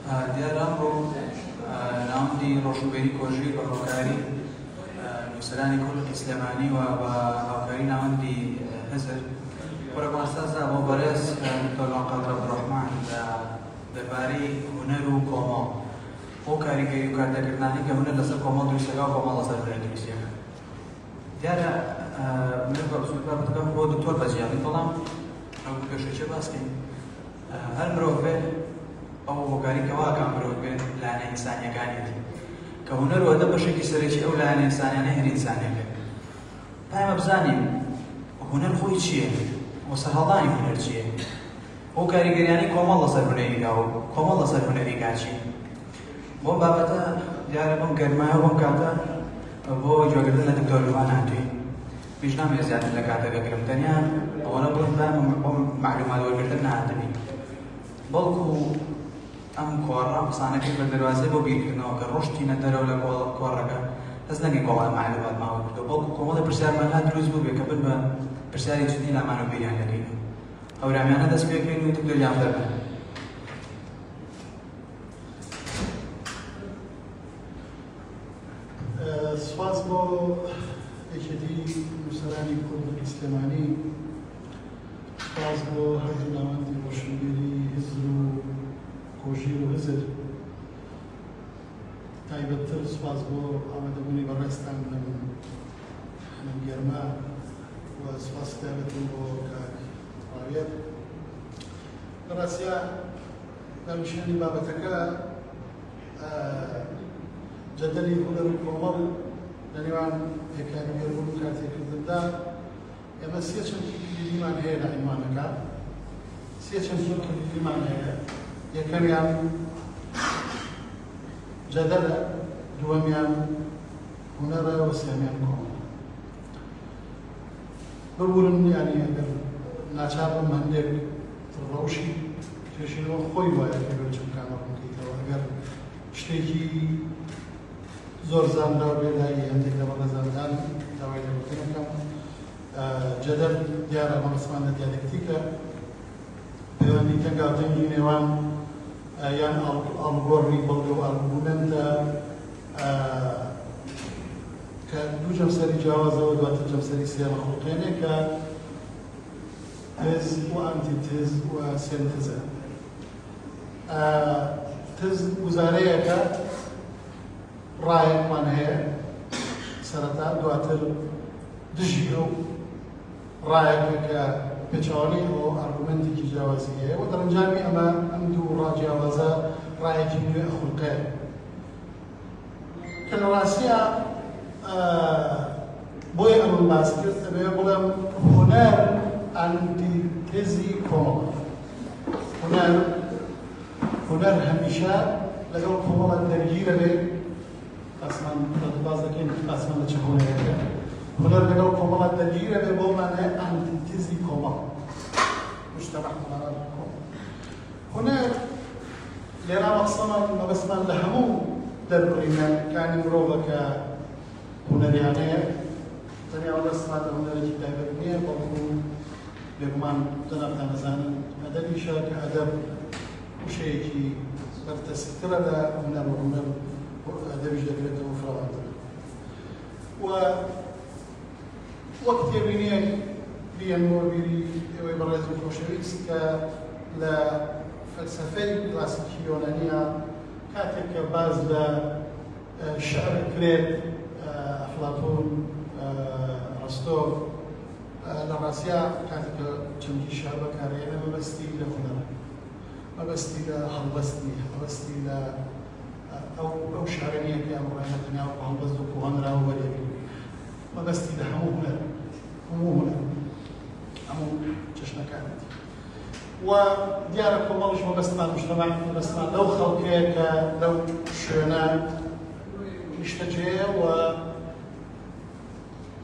دیارە ئەمڕۆ ناوەندی ڕۆژوبەری کۆژی بە هۆکاری نووسەرانی کوردی سلێمانی و بە هاوکاری ناوەندی هەزر وەرەگوانسازا بۆ بەرز دکتۆر قادر عەبدوڕەحمان لە دەربارەی هونەر و کۆمەڵ بۆ کاریگەری و کاردەکردنانی کە هونەر لەسەر کۆمەڵ دروستەکە و کۆمەڵ لەسەر هونەر دروستیەکە. دیارە من بەبوو بۆ دکتۆر بەجیاڵی بەڵام ئەو پێشەچێ باسکەین هەر مرۆڤ بێ ئەو هۆکاری کەواکان مرۆڤ بێ لایەنە ئینسانیەکانێتی کە هونەر وەدە بەشێکی سەرەکی ئەو لایەنە ئینسانیانە هەر ئینسانیەکە. پایمە بزانین هونەر خۆی چییە؟ و سەرهەڵدانی هونەر چییە؟ ئەو کاریگەریانی کۆمەڵ لەسەر هونەریدا و کۆمەڵ لەسەر هونەریدا چی؟ بۆ بابەتە دیارە بەم گەرمایە بەم کاتە بۆ جۆگردن لە دکتۆر لوان هاتووی. پێش نامێ زیاتر لە کاتەکە گرم تەنیا ئەوەنە بڵێن بۆ معلومات وەرگرتن نهاتبی. بەڵکو ئەم کۆڕە قسانەکەی بە دەواازەی بۆ بیرکردنەوە کە ڕۆشتینە دەرەوە لە کۆڕەکە هەست نەکەی کۆمەڵ معلومات ماوە کردەوە بەڵکو کۆمەڵە پرسیارمانات دروست بوو بێ کە بن بە پرسیاری جدی لامان و بیریان دەکەین. هەورامیانە دەست پێکەین و دکتۆریان دەبن. سپاس بۆ یەکێتی نووسەرانی کوردی سلێمانی، سپاس بۆ هەردوو ناوەندی ڕۆشنبیری هزر و کۆژیر و هزر، تایبەتتر سپاس بۆ ئامادەبوونی بەڕێستان لەم گەرمە و سپاس تایبەتتر بۆ کاک ڕاوێت. بەڕاستیە دامنیشتنی بابەتەکە جەدەلی هونەر و کۆمەڵ لە نێوان پێکانگەربوون و کارتێکردندا ئێمە سێ چەند کلیلیمان هەیە لە عنوانەکە. سێ چەند کلیلیمان هەیە. یەکەمیان جەدەلە، دووەمیان هونەرە و سێمیان کۆمەڵ. ببوورن یانی ئەگەر ناچار بم هەندێک ڕەوشی توێژینەوە خۆی وایە پێ بچم کامە بکەیتەوە ئەگەر شتێکی زۆر زانراو بێ لای هەندێک لە بەڕێزاندان داوای لێ بکەم. جەدەل دیارە بەڕسمانە دیالێکتیکە، پەیوەندی تەنگاوتەنگی نێوان یان ئاڵگۆڕی بەڵگە و ئاڵبوونەندە کە دوو جەمسەری جیاوازەوە دواتر جەمسەری سێ مەخلوقێنێ کە تز و ئەنتیتز و سێنتزە. تز گوزارەیەکە ڕایەکمان هەیە سەرەتا، دواتر دژی ئەو ڕایەکە کە پێچاوەڵی ئەو ئارگومنتێکی جیاوازی هەیە و دەرەنجامی ئەمە ئەم دوو ڕاجیاوازە ڕایەکی نوێ ئەخولقەیە کە لە ڕاستیە بۆیە ئەمە باس کرد ئەبێ بڵێم هونەر ئەنتیتێزی کۆمەڵە. هونەر هەمیشە لەگەڵ کۆمەڵە دەرگیرە بێ. قسمان باز دەکەین قسمان لە چه هونەرەکە. هونەر لەگەڵ کۆمەڵە دەرگیرە بێ بۆ مانای ئەنتیتێزی کۆمەڵ، مجتەمع کۆمەڵ. هونەر لێرا مەبەستمان لە هەموو دەربڕینەکانی مرۆڤە کە هونەریانەیە، تەنیا دەستمان لە هونەرێکی تایبەت نییە، بەڵکو بێگومان جەنابتان دەزانن ئەدەبیشە کە ئەدەب وشەیەکی بەرتەسکترە لە هونەر و هونەر ئەدەبیش دەکرێتەوە فراوانتر. و وەک تێبینیەک بیەنەوە بیری ئێوەی بەڕێز و خۆشەویست کە لە فەلسەفەی کلاسیکی یۆنانیە کاتێک کە باز لە شەعر کرێت ئەفلاتۆن، ئەرستۆ، لە ڕاستیە کاتێک کە چەندی شەعر بەکارهێنا مەبەستی لە هونەرە، مەبەستی لە هەڵبەستی، مەبەستی لە ئەو شعرانیە کە ئەمڕۆیانە دنیا و هەڵبەست و هەنراوە وەرێگری، مەبەستی لە هەموو هونەر، هەموو چەشنەکانێتی. و دیارە کۆمەڵیش مەبەستمان مجتەمع مەبەستمان لەو خەڵکەیە کە لەو شوێنە نیشتەجێیە و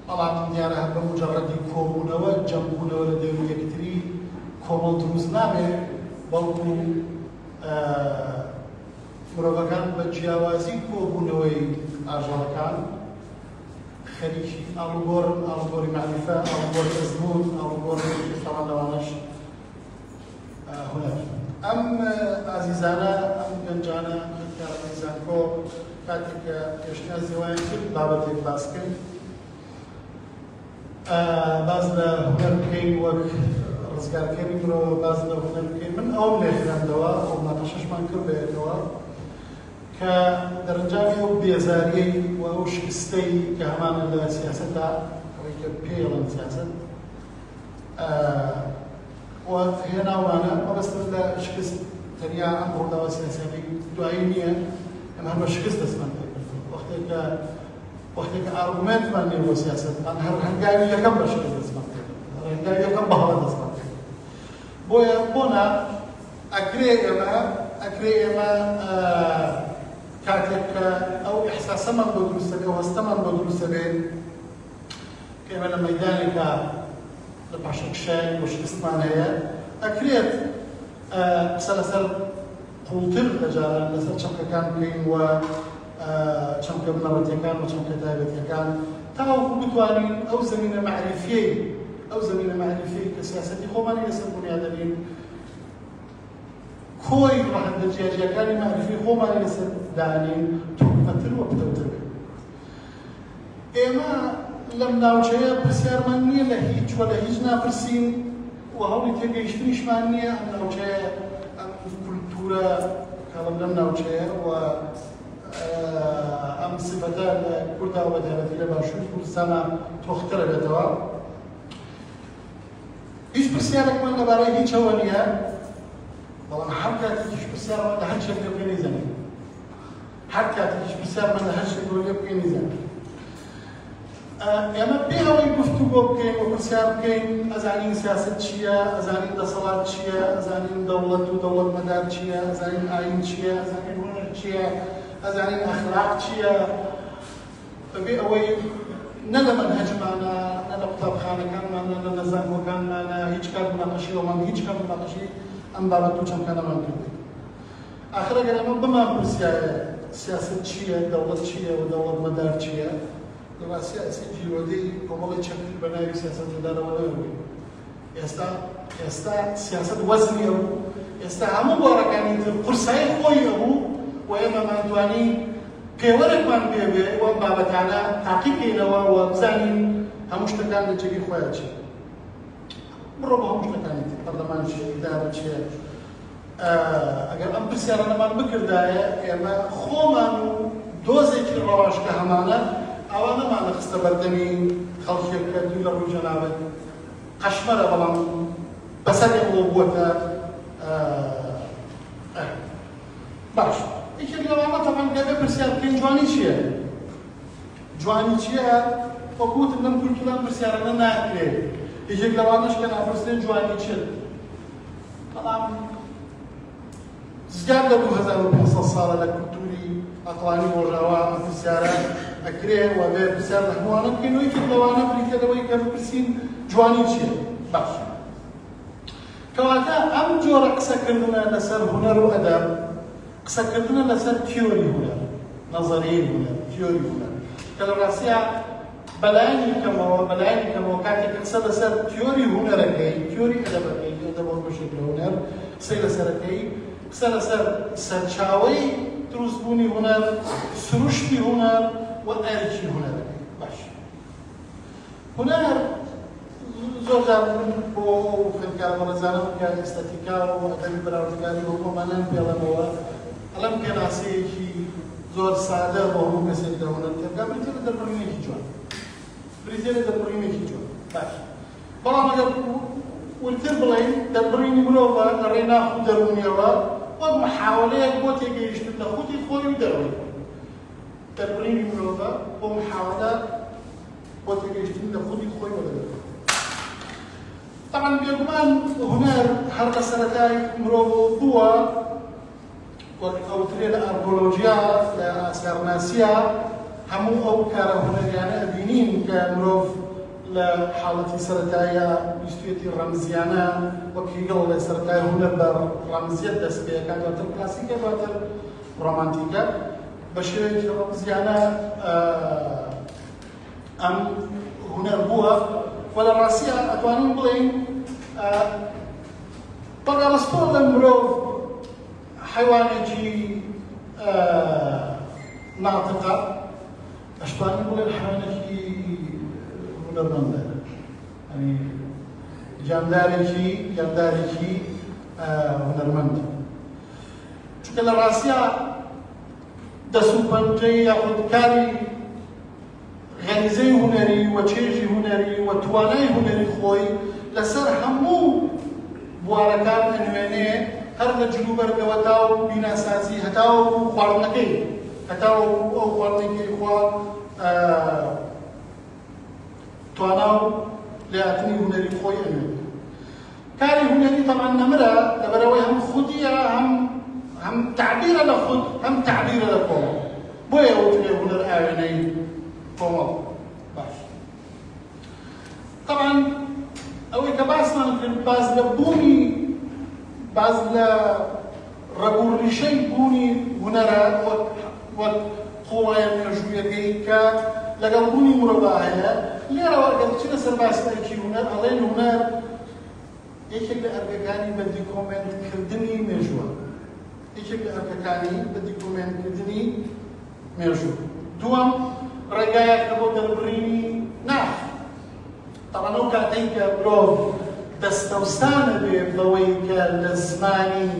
بەڵام دیارە هەر بە مجەڕەدی کۆبوونەوە جەمبوونەوە لە دەور یەکتری کۆمەڵ دروست نابێ، بەڵکو مرۆڤەکان بە جیاوازی کۆبوونەوەی ئاژەڵەکان خەریکی ئاڵوگۆڕی معریفە، ئاڵوگۆڕی ئەزمون، ئاڵوگۆڕی تەواو لەوانەش هونەر. ئەم ئازیزانە ئەم گەنجانە زانکۆ کاتێک کە پێشنیازی وایە کرد بابەتێک باس کرد باز لە هونەر بکەین وەک ڕزگارکەری مرۆڤ باز لە هونەر بکەین من ئەوم لێ خوێندەوە ئەو ماناقەشەشمان کرد بەیەکەوە کە دەرەنجامی ئەو بێزاریەی و ئەو شکستەی کە هەمانە لە سیاسەتدا ئەوەی کە پێڵەن سیاسەت و هێناوانە مەبەستن لە شکست تەنیا ئەم ڕووداوە سیاسەتی دوایی نییە ئەمە هەر بە شکست دەستمان پێ کردووە وەختێک کە ئارگومنتمان نییە بۆ سیاسەتمان هەر هەنگاوی یەکەم بە شکست دەستمان پێ کردووە هەر هەنگاوی یەکەم بە هەڵە دەستمان پێ کردووە بۆیە بۆنا ئەکرێ ئێمە کاتێک کە ئەو ئیحساسەمان بۆ دروستە بێ و هەستەمان بۆ دروستە بێ کە ئێمە لە مەیدانێکە لە پاشەکشای بۆ شکستمان هەیە ئەکرێت قسە لەسەر قوڵتر لەجاران لەسەر چەمکەکان بکەین و چەمکە بنەڕەتیەکان و چەمکە تایبەتیەکان تاوەکو بتوانین ئەو زەمینە مەعریفیەی کە سیاسەتی خۆمانی لەسەر بنیادەبین کۆی ڕەهەندەرجیاجیەکانی مەعریفی خۆمانی لەسەر دانین توپەتر و پتەوتر بێت ئێمە لەم ناوچەیە پرسیارمان نییە لە هیچ وە لە هیچ ناپرسین و هەوڵی تێگەیشتنیشمان نییە ئەم ناوچەیە ئەم کولتورە کاڵم لەم ناوچەیە و ئەم سفەتە لە کووردا و بەتایبەتی لە باشووری کوردستانە تۆخترە بێتەوە هیچ پرسیارێکمان لەبارەی هیچەوە نییە بەڵام هەر کاتێکیش پرسیارمان لە هەر شتێک لێ بکەی نەیزانین هەر کاتێکیش پرسیارمان لە هەر شتێک لێ بکەی نەیزانین ئێمە بێ ئەوەی گفتوگۆ بکەین و پرسیار بکەین ئەزانین سیاسەت چییە ئەزانین دەسەڵات چییە ئەزانین دەوڵەت و دەوڵەتمەدار چییە ئەزانین ئاین چییە ئەزانین هونەر چییە ئەزانین ئەخلاق چییە بەبێ ئەوەی نە لە مەنهەجمانە نە لە قوتابخانەکانمانە نە لە زانکۆکانمانە هیچ کات مناقەشەیەوەمان هیچ کات مناقەشەی ئەم بابەت و چەمکانەمان کردووی ئاخر ئەگەر ئەمە بمان پرسیایە سیاسەت چییە دەوڵەت چییە و دەوڵەتمەدار چییە لەوا سیاسی جیرۆدەی کۆمەڵی چەندی بە ناوی سیاسەتمەدارەوە نەبووی ئێستا سیاسەت وەزنی هەبوو ئێستا هەموو گۆڕەکانی تر قورسایی خۆی هەبوو و ئێمەمان توانی پێوەرێکمان پێ بێ و ئەم بابەتانە تاقی بکەینەوە و بزانین هەموو شتەکان لە جێگەی خۆیان چییە بڕۆ بە هەموو شتەکانی تر پەرلەمان چییە ئیدارە چییە ئەگەر ئەم پرسیارانەمان بکردایە ئێمە خۆمان و دۆزێکی ڕەواژکە هەمانە ئەوانەمان خستە بەردەمی خەڵکێک کە دوو لە ڕووی جەنابەت قەشمەرە بەڵام بەسەرێک بۆ بووەتە باش یەکێک لەوانە تەمان دەبێ پرسیار بکەین جوانی چییە؟ جوانی چییە؟ وەکو وتم لەم کولتورە پرسیارانە ناکرێت یەکێک لەوانەش کە ناپرسێن جوانی چیت؟ بەڵام زیاد لە 2500 ساڵە لە کولتوری ئەقڵانی ڕۆژاوا ئەم پرسیارە ئەکرێ و بێ پرسیار لە هەمووانە بکەین و یەکێک لەوانە بریتە لەوەی کە بپرسین جوانی چییە؟ باش کەواتە ئەم جۆرە قسەکردنە لەسەر هونەر و ئەدەب قسەکردنە لەسەر تیۆری هونەر نەزەریەی هونەر تیۆری هونەر کە لە ڕاستیە بەلایانی کەمەوە کاتێک قسە لەسەر تیۆری هونەرەکەی تیۆری ئەدەبەکەی ئەدەبەوە بەشێک لە هونەر قسەی لەسەرەکەی قسە لەسەر سەرچاوەی دروستبوونی هونەر سروشتی هونەر و ئەرکی هونەرەکەی باش هونەر زۆر جار بۆ خوێندکار بەڕێزانە کە ئێستەتیکا و ئەدەبی بەراوردگاری بۆ خۆمانان پێڵەمەوە ئەڵەم پێناسەیەکی زۆر سادە بۆ هەموو کەسێک لە هونەر تێبگا بریتێ لە دەربڕینێکی جوان باش بەڵام ئەگەر ورتر بڵێین دەربڕینی مرۆڤە لە ڕێی ناخ و دەروونیەوە وەک محاولەیەک بۆ تێگەیشتن لە خوتی خۆی و دەروی دەربڕینی مرۆڤە بۆ محاولە بۆ تێگەیشتن لە خوتی خۆی و دەروی طبعا بێگومان هونەر هەر لە سەرەتای مرۆڤ بووە ئەوترێ لە ئەرگۆلۆژیا لە ئاسیارناسیە هەموو ئەو کارە هونەریانە ئەبینین کە مرۆڤ لە حاڵەتی سەرەتایە ویستوێتی ڕەمزیانە وەک هێگەڵ لە سەرەتای هونەر بە ڕەمزیەت دەست پێیەکات دواتر کلاسیکە دواتر ڕۆمانتیکە بە شێوەیەکی ڕەمزیانە ئەم هونەر بووە و لە ڕاستیە ئەتوانین بڵێین بەڵگەڵەستۆ لە مرۆڤ حيوانێکی ناطقة ئەشتوانی بڵێن حیوانێکی هونەرمەندە، ینی جاندارێکی هونەرمەند، چونکە لە ڕاستیە دەست و پەنجەی یاخود کاری غەریزەی هونەری و چێژی هونەری و توانای هونەری خۆی لەسەر هەموو بوارەکان ئەنوێنێ، هەر لە جلوبەرگەوە تا و بیناسازی هەتا و خواردنەکەی، هەتا و ئەو خواردنەکەی خوا توانا و لێهاتنی هونەری خۆی ئەنوێنێ. کاری هونەری تەمان نەمرە لەبەرەوەی هەم خودیە هەم تعبیرە لە خود هەم تعبیرە لە کۆمەڵ، بۆیە وترێ هونەر ئاوێنەی کۆمەڵ. باش طبعا ئەوەی کە باسمان کرد باز لە بوونی باز لە ڕەگوڕیشەی بوونی هونەرە وەک قوڵایە مێژوویەکەی کە لەگەڵ بوونی مرۆڤ هەیە. لێرەوە ئەگەر بچینە سەر باسەرێکی هونەر ئەڵێن هونەر یەکێک لە ئەرکەکانی بەدی کۆمێنتکردنی مێژووە، یەکێک لە ئەرکەکانی بەدی کۆمێنتکردنی مێژوو. دووەم ڕێگایەکە بۆ دەربڕینی ناف. طبعا ئەو کاتەی کە مرۆڤ دەستەوسانە بێ بەوەی کە لە زمانی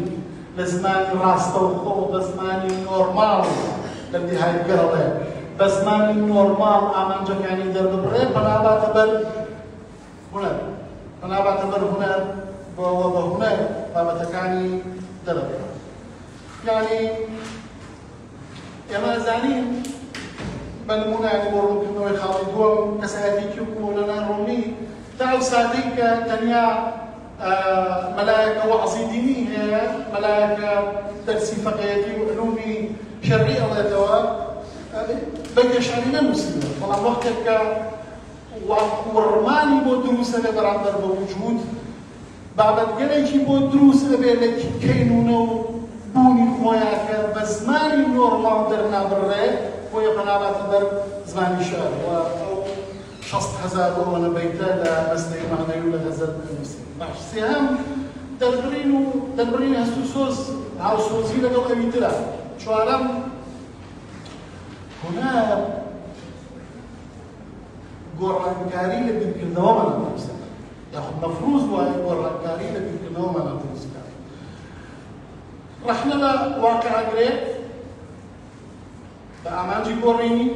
ڕاستەوخۆ بە زمانی نۆرماڵ لە دیهایگەڕێ بە زمانی نۆرماڵ ئامانجەکانی دەربڕێ بەناباتە بەر هونەر، بەناباتە بەر هونەر بۆەوە بە هونەر بابەتەکانی دەرەبڕێ. یعنی ئێمە زانین بە نمونایەتی بۆ ڕوونکردنەوەی خاڵی دووەم کەسایەتێکی و مۆلەنا ڕۆمی تا ئەو سادەی کە تەنیا مەلایەکە وەعزی دینی هەیە، مەلایەکە دەرسی فەقێتی و علومی شەرعی ئەڵێتەوە، بە گەشانی نەنووسیوە، بەڵام وەختێک کە وەڕمانی بۆ دروستە بێ بەرامبەر بە وجود، بابەتگەلێکی بۆ دروست دەبێت لە کەینونە و بوونی خۆیان کە بە زمانی نۆرماڵ دەرنابڕێ، بۆیە بەناباتە بەر زمانی شەعر و ئەو 60,000 ئەوەنە بەیتە لە بەستەی مانەوی و لە هەزەر نووسین. باش سێهەم دەربڕین هەست و سۆز هاوسۆزی لەگەڵ ئەوی ترە. چوارەم هونەر گۆڕانکاری لە بیرکردنەوەمان دروستە، یاخود مەفروض وایە گۆڕانکاری لە بیرکردنەوەمان دروستکە. ڕەحنە لە واقعەگرێت بە ئامانجی گۆڕینی،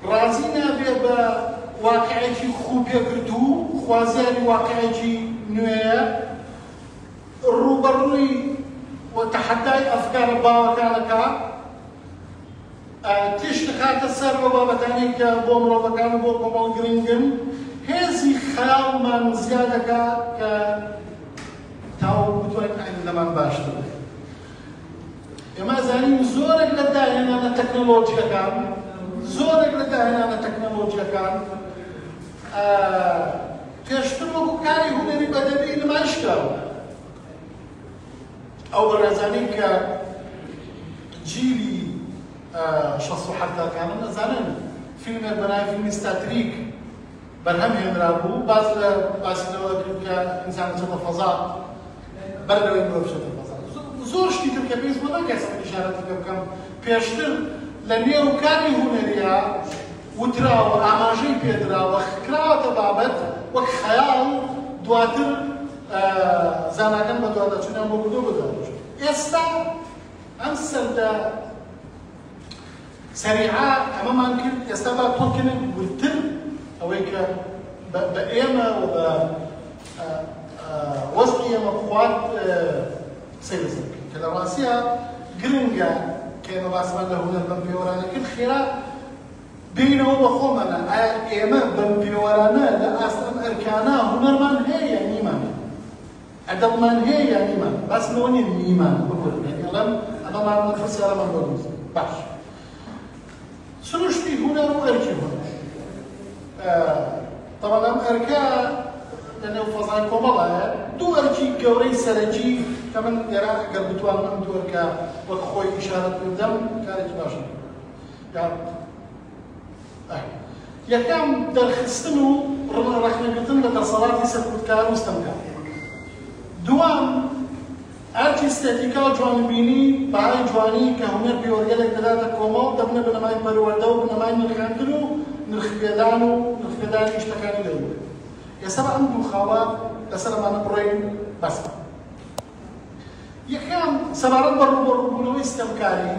ڕازی نابێ بە واقعێکی خوو پێکردوو، خوازیاری واقعێکی نوێیە، ڕوبەڕووی و تەحەدای ئەفکارە باوەکانەکە، تێش دەکاتە سەر بە بابەتانەی کە بۆ مرۆڤەکان و بۆ کۆمەڵ گرنگن، هێزی خەیاڵمان زیاد دەکات کە تاو بتوانین ئایندەمان باشتر بێت. ئێمە زانین زۆرێک لە داهێنانە تەکنۆلۆجیەکان پێشتر وەکو کاری هونەری بەدەبی نمایش کراوە. ئەو بەڕێزانەی کە جیلی 1970کانە نەزانن فیلمێک بەناوی فیلمی ستاتریک بەرهەم هێنرا بوو، باز لە باسیەوە کرد کە ئینسان بچێتە فەزا، بەردەوای مرۆڤ بچێتە فەزا. زۆر شتی تر کە پێویست بۆ ناکات ئیشارەتی پێ بکەم، پێشتر لە نێو کاری هونەریە وتراوە، ئاماژەی پێدراوە، کراوەتە بابەت وەک خەیاڵ، دواتر زاناکان بە دواداچوونیان بۆ بردۆ بەدواداچوون. ئێستا ئەم سەردە سەریعا ئەمەمان کرد، ئێستا با تۆکردن ورتر ئەوەی کە بە ئێمە و بە وەزعی ئێمە بخوات سەیرزم کە لە ڕاستیە گرنگە کە ئێمە باسمان لە هونەر بەم پێوەرانە کرد، خێرا بینەوە بە خۆمانە ئایا ئێمە بەم پێوەرانە لە ئاستەم ئەرکانە هونەرمان هەیە یا نیمان، ئەدەبمان هەیە یا نیمان، باسمەوە نیە نیمان بکردن، ئەڵەم ئەمەمان پرسیارەمان بۆ دروست. باش سروشتی هونەر و ئەرکی هونەر. طبعا ئەم ئەرکە لەنێو فەزای کۆمەڵایە دوو ئەرکی گەورەی سەرەکی کە من لێرە ئەگەر بتوانم ئەم دوو ئەرکە وەک خۆی ئیشارەت بدەم کارێکی باشە. یەکەم دەرخستن و ڕەخنەگرتن لە دەسەڵاتی سەرکوتکار و ستەمکار. دووەم ئەرکی ئستێتیکا و جوانبینی بەهای جوانی کە هونەر پێوەرگەلێک دەداتە کۆمەڵ دەبنە بنەمای پەروەردە و بنەمای نرخاندن و نرخپێدان و نرخپێدانی شتەکانی لەوێ. ئێستا بە ئەم دوو خاوە لەسەر ئەمانە بڕێین بەسە. یەکەم سەبارەت بە ڕووبەڕووبوونەوەی ستەمکاری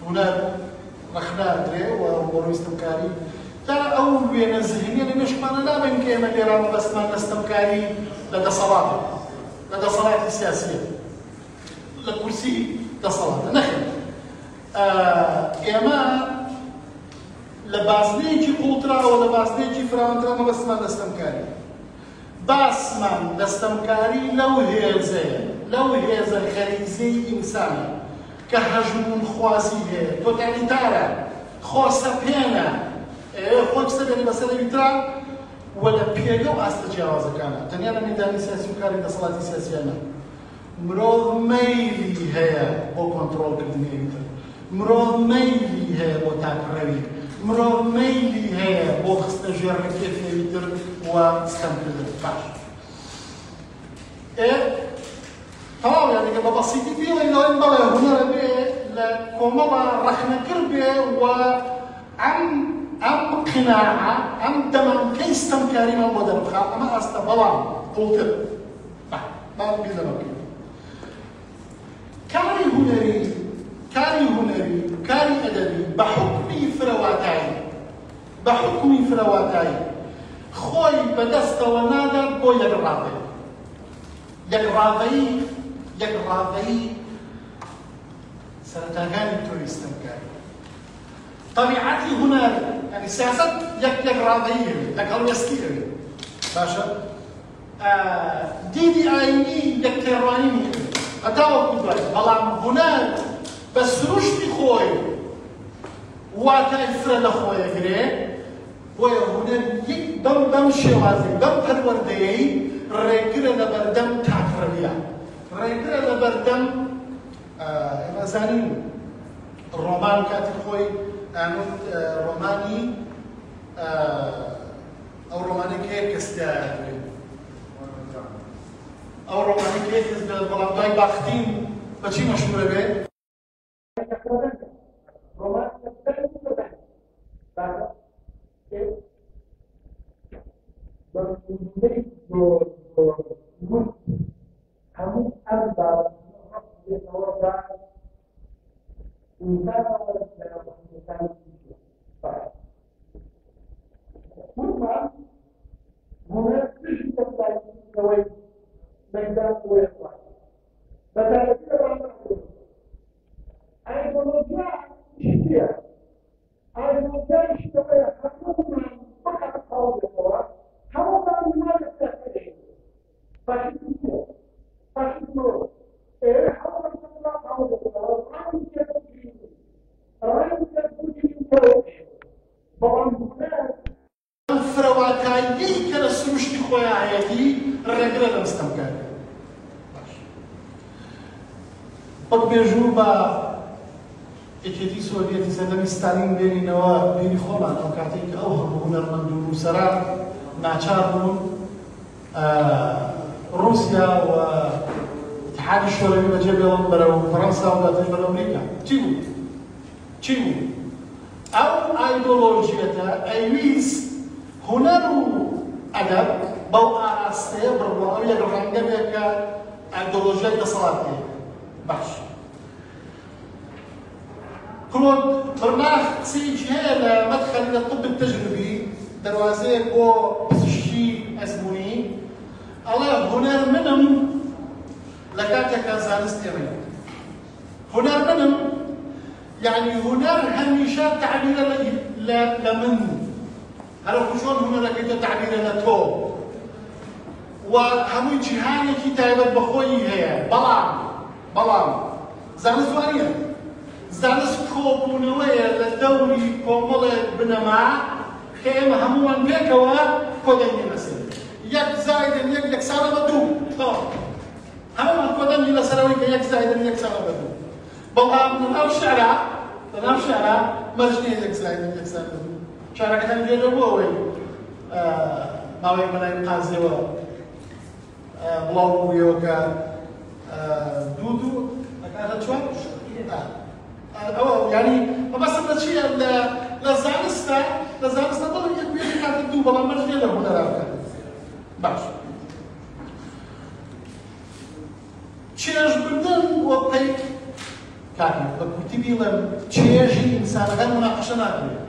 هونەر ڕەخناردرێ و ڕووبەڕووی ستەمکاری تا ئەو وێنە زیهنیە لە مێشکمانە نابێن کە ئێمە لێرانە بەستمان لە ستەمکاری لە دەسەڵاتە لە دەسەڵاتی سیاسیە لە کورسی دەسەڵاتە نەخێر. ئێمە لە بازنەیەکی قوڵتراوە لە بازنەیەکی فراوانترە مەبەستمان لە ستەمکاری. باسمان لە ستەمکاری لەو هێزەیە لەو هێزە غەریزەی ئینسانە کە هەژمونخوازی هەیە تۆتالیتارە خۆسەپێنە خۆی سەبێنی بەسەرەوی ترا و لە پێگە و ئاستە جیاوازەکانە تەنیا لە مەیدانی سیاسی و کاری دەسەڵاتی سیاسیانە. مرۆڤ مەیلی هەیە بۆ کۆنتڕۆڵکردنی تر، مرۆڤ مەیلی هەیە بۆ تاکڕەوی، مرۆڤ مەیلی هەیە بۆ خستە ژێڕەکێفێوی تر و ستەمکردن. باش تەواو یانێکە بە بەسیتی بێڵێن لەوەی بەڵێ هونەرە بێ لە کۆمەڵە ڕەخنەکرد بێ و ئەم قناعە ئەم دەمانکەی ستەمکاریمان بۆ دەربخات ئەمە ئەستە بەڵام قوڵتر باڵ بیرەوە بکەین. کاری هونەری کاری ئەدەبی بە حوکمی فرەواتایی خۆی بەدەستەوە نادات بۆ یەکڕاوەیی سەرەتاکانی تۆی ستەمکاری. طبیعەتی هونەر یعنی سیاست یەکڕاوەیی هەبێت لەگەڵ وێسکی هەبێت باشە. دیدی ئاینی یەکتێڕوانی هەبێت هەتاوەکو دوای، بەڵام هونەر بە سروشتی خۆی واتای فرە لە خۆیەگرێ بۆیە هونەر بەم شێوازەی بەم پەروەردەیەی ڕێگرە لە بەردەم تاکڕەویە، ڕێگرە لە بەردەم ئێمە زانین ڕۆمان کاتی خۆی ڕۆمانی ئەو ڕۆمانێک هەیە کەستایە ئەو ڕۆمانێک هەیە کەس بێت بەڵام دوای باختین بەچی مەشهورە بێت؟ بەڵبێژوو بە یەکێتی سۆڤیەتی سەردەمی ستالین بێنینەوە بینی خۆمان ئەو کاتێک کە ئەو هەموو هونەرمەند و نووسەران ناچار بوون رووسیا و اتحادی شۆرەوی بەجێ بێڵن بەرەو فەڕەنسا و داتەش بەرەو ئەمریکا. چی بوو؟ ئەو ئایدۆلۆژیەتە ئەیویست هونەر و ئەدەب بەو ئاراستەیە بڕبووە ئەو یەک ڕەنگە بێ کە ئایدۆلۆژیای دەسەڵات هەیە. باش كلود برناخ قسەیەکی هەیە لە مەدخەل لە طب التەجربی دەواازەیەک بۆ پزیشکی ئەزموونی ئەڵێ هونەر منم لە کاتێکە زانست ئێمەیە. هونەر منم یعنی هونەر هەمیشە تعبیرە لە من هەروەکو چۆن هونەرەکەیتە تعبیرە لە تۆ و هەمووی جیهانێکی تایبەت بەخۆی هەیە. بەڵام زانست وانە زانست کۆبوونەوەیە لە دەوری کۆمەڵێک بنەما کە ئێمە هەمووان پێکەوە کۆدەنگی لەسەر یەک زایدن یەک یەکسانە بە دوو هەمووان کۆدەنگی لەسەرەوەی کە یەک زایدن یەکسانە بە دوو. بەڵام لەناو شێعرا مەرج نییە یەک زایدن یەکسانە بە دوو. شارەکەتان گوێرە بوو ئەوەی ماوەیەک بەلای قازیەوە بڵاو بوویەوە کە دودو أكاد شو؟ أو يعني مثلا شيء لزانستا بقول يكفي كاتب دوبا ما مرجع له هنا رافع باش شيء بدن وبيك كاتب بكتبي لهم شيء إنسان غير مناقشة ناقلة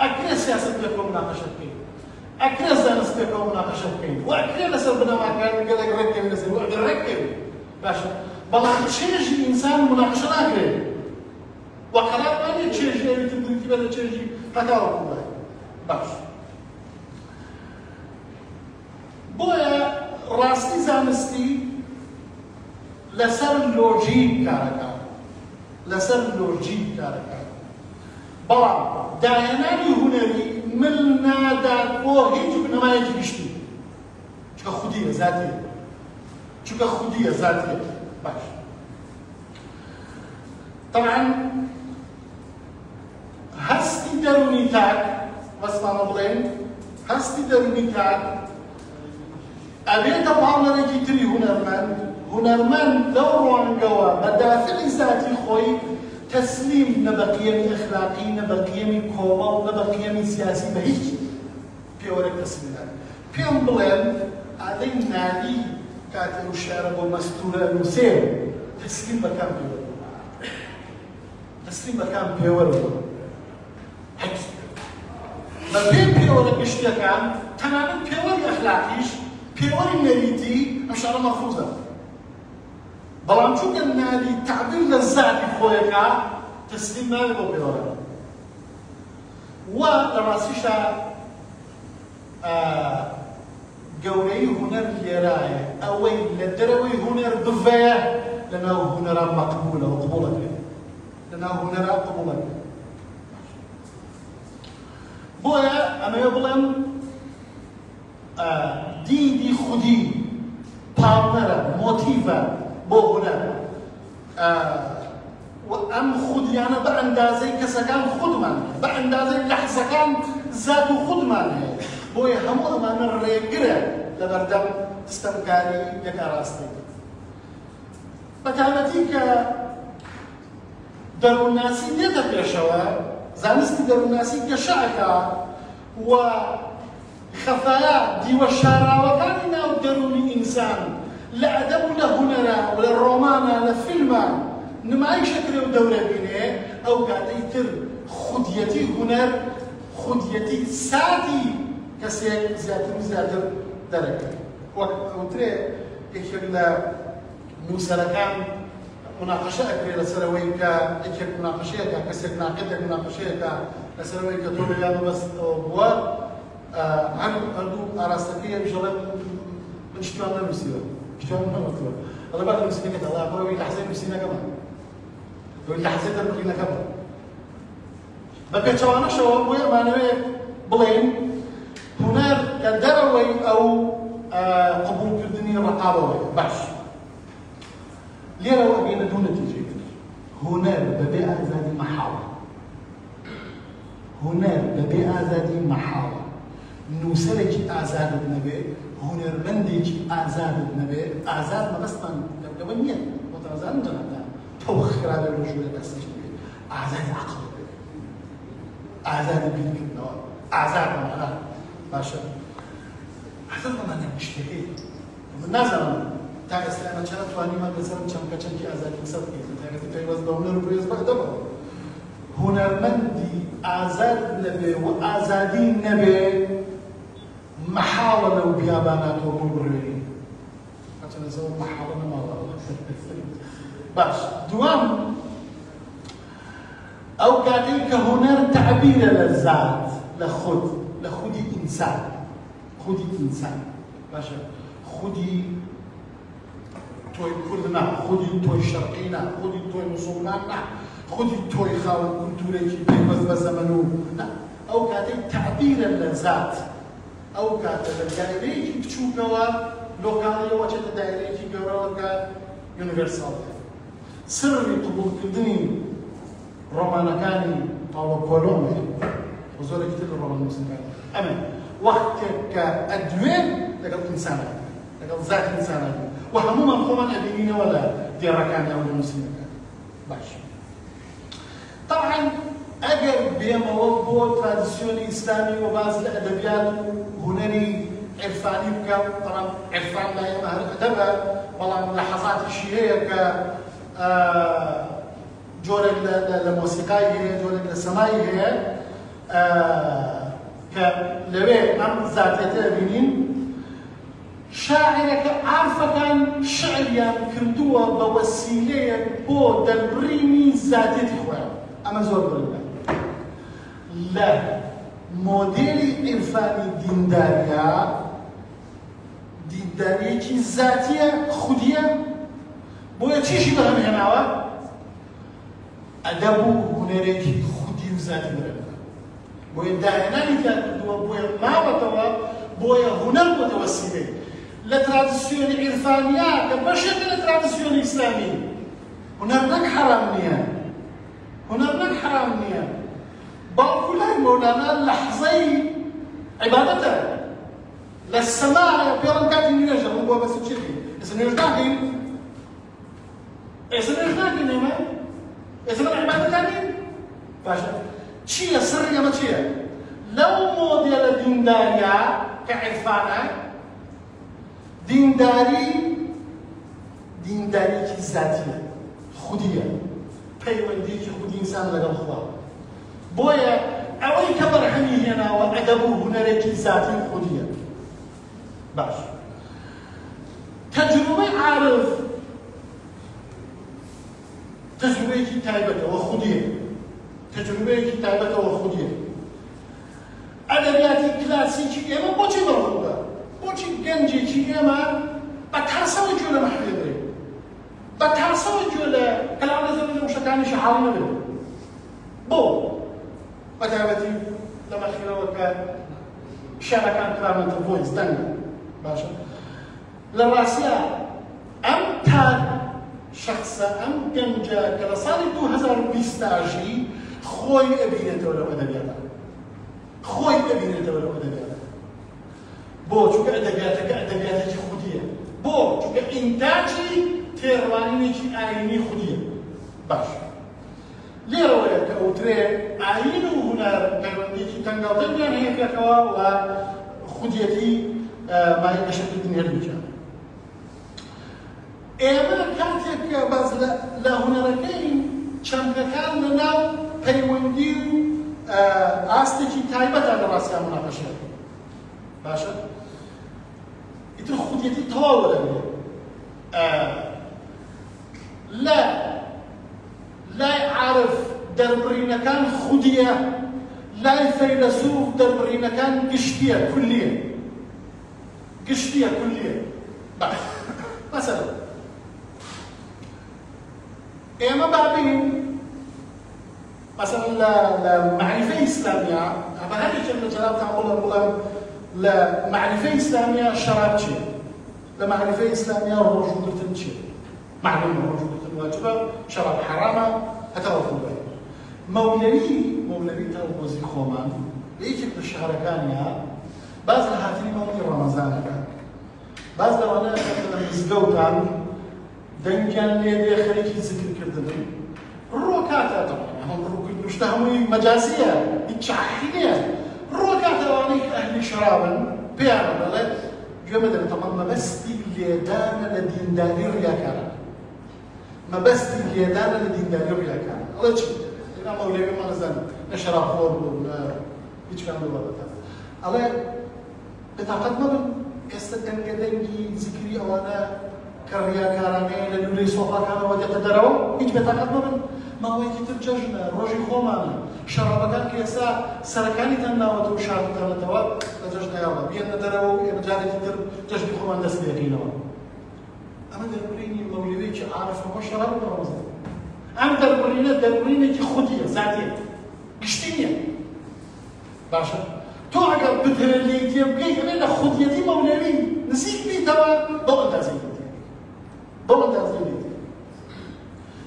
أكيد سياسة بيكون مناقشة كين أكيد زانست بيكون مناقشة كين وأكيد نسأل بنا ما كان قال لك ركب نسأل وقت ركب باش بلان شيء إنسان مناقشة ناقلة وقرار ما لي شيء اللي تبدو كذا شيء تكاو كله باش بويا راستي زانستي لسر لوجيك كاركا لسر لوجيك كاركا بلان دايناني هنري من نادا بوهي جو بنما يجي بشتي شو خدية ذاتية شو خدية ذاتية باش طبعا هستي دروني تاك واسمع مبلين هستي دروني تاك أبيت بعضنا نجي تري هنرمن دوران جوا بدافع ذاتي خوي تسليم نبقيمي أخلاقي نبقيمي كوما نبقيمي سياسي بهيج بيورك تسليمات بيوم بلين علي نادي كاتب الشارب والمستورة المسير تسليم مكان بيور تسليم مكان بيور حكي ما بين بيورك اشتكام تماما بيوري أخلاقيش بيوري مريتي أشعر مفروضة بلان شو كان نادي تعبير للذاتي خويكا تسليم ما يبقى بيورك ولراسيشا قولي هنر ليراية أوي لدروي هنر بفاية لأنه هنر مقبولة وقبولة لأنه هنر قبولة بويا أما يبلن دي خودي بارتنر موتيفا بو هنر وأم خود يعني باندازي كسكان خدمان باندازي لحظكان ذاتو خدمان بويا همو أمان الرقرة لبردم تستمكاري يكاراستي بتعمتيك درون ناسي ديتا بيشوا زانستي درون ناسي كشعكا وخفايا دي وشارع وكاننا ودروني إنسان لا أدب لهنرا ولا الرومانا لفيلما نماي شكل ودورة بينه أو قاعدة خديتي هنر خديتي ساتي كسيك زيادة درجة وترى يكمل مسلكان مناقشة أكبر لسرويكا يكمل مناقشة كسيك ناقدة مناقشة لسرويكا طول يوم بس بوا عن أردو أراستكية بجلب من شتوان المسيرة شتوان المسيرة الله بعد المسيرة كده الله أقول لحظة المسيرة كمان يقول لحظة المسيرة كمان بقى شوانا شوا بويا ما نبي بلين هناك كدروي أو قبول كردني رقابوي باش ليه لو أجينا دون نتيجة هناك ببيع زادي محاولة هناك ببيع زادي محاولة نوسلك أعزاد النبي هناك بندك أعزاد النبي أعزاد ما بس من دبنية وتعزاد جنبنا توخر على الرجولة تستجيب أعزاد عقل أعزاد بيدك النوار أعزاد معنا باشا أحسن ما نشتكي من نازل تا إسلام چند توانی ما بسرم چمکه چنکی آزادی مسد کیت تا پیوست دامنه رو پیوست بعد دبا هنرمندی آزاد نبی و آزادی نبی محاولة وبيابانات وبربرين عشان نسوي محاولة ما باش دوام أو قاعدين كهنر تعبير للذات لخودي إنسان خودي إنسان باشا خودي توي كردنا خودي توي شرقينا خودي توي مسلمانا خودي توي خاون كنتوريكي بيبز بزمنو لا أو قاعدين تعبير للذات أو قاعدين الدائريكي بتشوفوا لوكالية وجهة الدائريكي جورالكا يونيفرسال سري قبول كردني رومانا كاني طاولة كولومي وزوري كتير رومان مسلمين أما وقت كأدوين لقد إنسان لقد ذات إنسان وهمو من خۆمان ئەبینینەوە لە دێڕەکانیان و نووسینەکان. باش. طبعا ئەگەر بێمەوە بۆ ترادیسیۆنی ئیسلامی و باز لە ئەدەبیات و هونەری عرفانی بکەم، طبعا عرفان لا ئێمە هەر ئەدەبە، بەڵام لەحەزاتیشی هەیە کە جۆرێک لە مۆسیقای هەیە، جۆرێک لە سەمای هەیە کە لەوێ ئەم زاتێتە بینین. شاعرەکە عارفەکان شعریان کردووە بە وەسیلەیەک بۆ دەربڕینی زاتێتی خۆیان. ئەمە زۆر گرنگە. لە مۆدێلی عرفانی دینداریەکی زاتیە، خودیە، بۆیە چیشی بەهەمهێناوە؟ ئەدەب و هونەرێکی خودی و زاتی بەرەبە. بۆیە داهێنانی کردووە، بۆیە ماوەتەوە، بۆیە هونەر بۆتە وەسیلەی. لە ترادیسیۆنی عرفانیا کە بەشێکە لە ترادیسیۆنی ئیسلامی، هونەر نەک حەرام نییە، هونەر نەک حەرام نییە، بەڵکو لای مەولانا لەحزەی عیبادەتە. لە سەماعە پێڵم کاتی نوێژە، من بۆ بەس چێکی ئێستا نوێژ ناکەین، ئێستا نوێژ ناکەین، ئێمە ئێستا لە عیبادەتانین. باشە، چییە سەری ئەمە چییە؟ لەو مۆدێلە دینداریە کە عرفانە، دینداریەکی زاتیە، خودیە، پەیوەندیەکی خودی ئینسان لەگەڵ خوا. بۆیە ئەوەی کە بەرهەمی هێناوە ئەدەب و هونەرێکی زاتی خودیە. باش. تەجروبەی عارف تەجروبەیەکی تایبەتەوە خودیە، تەجروبەیەکی تایبەتەوە خودیە. ئەدەبیاتی کلاسیکی ئێمە بۆچی بەڕووبە؟ بۆچی گەنجێکی ئێمە بە تاسەوەی گوێ لە مەحلێ بێت، بە تاسەوەی گوێ لە کەلاوە زەوی لە وشەکانیشی حاڵی نەبێت؟ بۆ؟ بە تایبەتی لە مەخیرەوە کە شارەکان کرامەتە ڤۆیس دەنگە. باشە. لە ڕاستیە ئەم شخصە، ئەم گەنجە کە لە ساڵی 2020 خۆی ئەبینێتەوە لەو ئەدەبیاتە، خۆی ئەبینێتەوە لەو ئەدەبیاتە. بۆ؟ چونکە ئەدەبیاتەکە ئەدەبیاتێکی خودیە. بۆ؟ چونکە ئینتاجی تێڕوانینێکی ئاینی خودیە. باش. لێرەوەیە کە ئەوترێ ئاین و هونەر پەیوەندیەکی تەنگاڵتەنگیان هەیە پێکەوە و خودیەتی مای بەشەکردنی هەردووکیان. ئێمە کاتێک کە باز لە هونەرەکەی چەمکەکان لەناو پەیوەندی و ئاستێکی تایبەتە لە ڕاستیان مناقەشە. باشە؟ ئیتر خودیەتی تەواوە لەوێ. لای عارف دەربڕینەکان خودیە، لای فەیلسوف دەربڕینەکان گشتیە، کولیە. گشتیە، کولیە. مەسەڵەن ئێمە بابین مەسەڵەن لە معریفەی ئیسلامیە، ئەمە هەرێکێک لە جەنابتان بڵێم لە معریفەی ئیسلامیە شەراب چییە؟ لە معریفەی ئیسلامیە ڕۆژوگرتن چییە؟ معلومە ڕۆژوگرتن واجبە، شەراب حەرامە، هەتا وەکوڵبێ. مەولەوی تەڵبۆزی خۆمان لە یەکێک لە شارەکانیە باز لە هاتنی ماڵی ڕەمەزانەکە، باز لەوانەیە لە مزگەوتان دەنگیان لێ دێ خەریکی زیکرکردن. ڕۆکاتە هەم ڕووکردن شتە هەمووی مەجازیە، هیچ حەقی نییە. ڕۆکاتە ئەوانەی کە ئەهلی شەرابن پێیان دەڵێت گوێ بدەن تەمام مەبەستی لێدانە لە دینداری ڕیاکارە. مەبەستی لێدانە لە دینداری ڕیاکارە. ئەڵێ چی؟ لێنا مەولەوی مەنەزان نە شەرابخۆر بوو، نە هیچ کام بەبەتە. ئەڵێ بێتاقەت مەبن، ئێستا دەنگی زیکری ئەوانە کە ڕیاکارانەیە لە لولەی سۆفاکانەوە دێتە دەرەوە، هیچ بێتاقەت مەبن. ماوەیەکی تر جەژنە، ڕۆژی خۆمانە. شەرابەکان کە ئێستا سەرەکانیتان ناوەتەوە و شاردەکانەتەوە لە جەژنەیەوە بێنە دەرەوە و ئێمە جارێکی تر جەژنی خۆمان دەست پێ دەکەینەوە. ئەمە دەربڕینی مەولەویەکی عارفەوە شەراب و ڕەمەزان. ئەم دەربڕینە دەربڕینێکی خودیە، زاتیە، گشتی نییە. باشە؟ تۆ ئەگەر بترێت لێی تێ بگەیت ئەبێ لە خودیەتی مەولەوی نزیک بیتەوە بەو ئەندازەی لێ بەو ئەندازەی لێ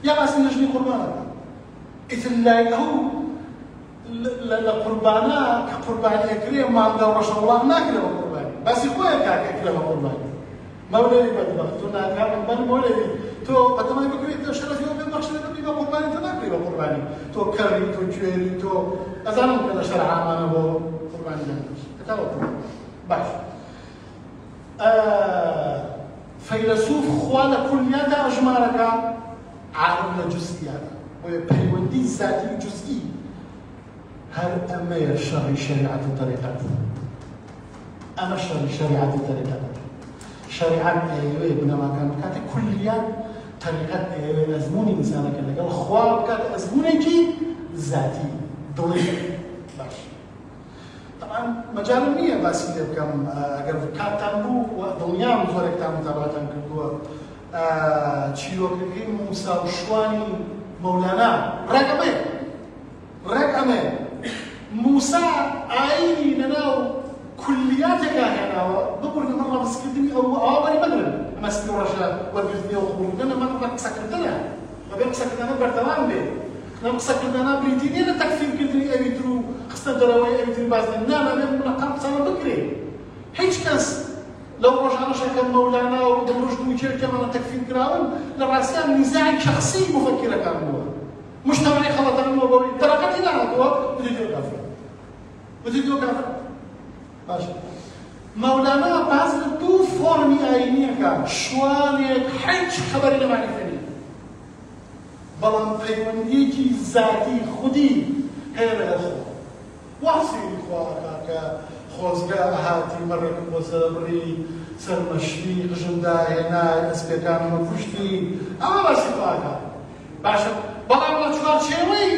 یا باسی نەژنی قوربانەکە. ئیتر لای ئەو لە قوربانە کە قوربانیەکرێ مانگە ڕەشەوڵات ناکرێەوە قوربانی، باسی خۆیە کاکەکرێەوە قوربانی. مولوی بدبخت تو ناکام من مولوی تو بەتەمای بکرێت تۆ شەرەفیەوە بێ بەخشە دەبی بە قوربانی تۆ ناکری بە قوربانی تۆ کەڕی تۆ کوێری تۆ ئەزانم کە لە شەرعامانە بۆ قوربانی دەکەش باش فەیلسوف خوا لە کلیاتا ئەژمارەکە عالم لە جوزئیاتە بۆیە پەیوەندی ذاتی و جوزئی هەر ئەمەیە شەڕی شەریعەت و تەریقەت ئەمە شەڕی شەریعەت و تەریقەت شریعت ئەوێ بنەماکان بکاتە کولیات تەریقەت ئەوێ ئەزموونی ئینسانەکە لەگەڵ خوا بکاتە ئەزموونێکی ذاتی دڵی باش طبعا مەجالم نییە باسی لێ بکەم ئەگەر کاتتان بوو دڵنیام زۆرێکتان متابعەتان کردووە چیرۆکەکەی موسا و شوانی مەولانا ڕێک ئەمەیە موسا ئایینی لەناو كلياتك هنا ضبر إن مرة مسكتني أو أولي بدرن مسكت ورجع ورجعني وخروج أنا ما نقدر سكتنا ما بين سكتنا برتوان به لما سكتنا بريتيني أنا تكفين كدني أبي ترو خصنا دراوي أبي ترو بعض الناس ما بين منقم سنة بكري هيش كاس لو رجعنا شكل مولانا ودمرج دويشة كمان تكفين كراون للرأسيان نزاع شخصي مفكرة كان هو مجتمعي خلطنا الموضوع ترى كتير هو بدي كافر باشه مولانا باز دو فرمی آینیه که شوانێک هیچ خبری لە معرفەنی بەڵام پەیوەندیەکی ذاتی خودی هەیە لەگەڵ خۆ واسیری خواکە کە خۆزگا هاتی مەڕێکم بۆ سەربڕی سەرمەشری قژمداهێنای ئەسپێکانمە کوشتی ئەمە باسی خواکە باشە بەڵام لە چوارچێوەی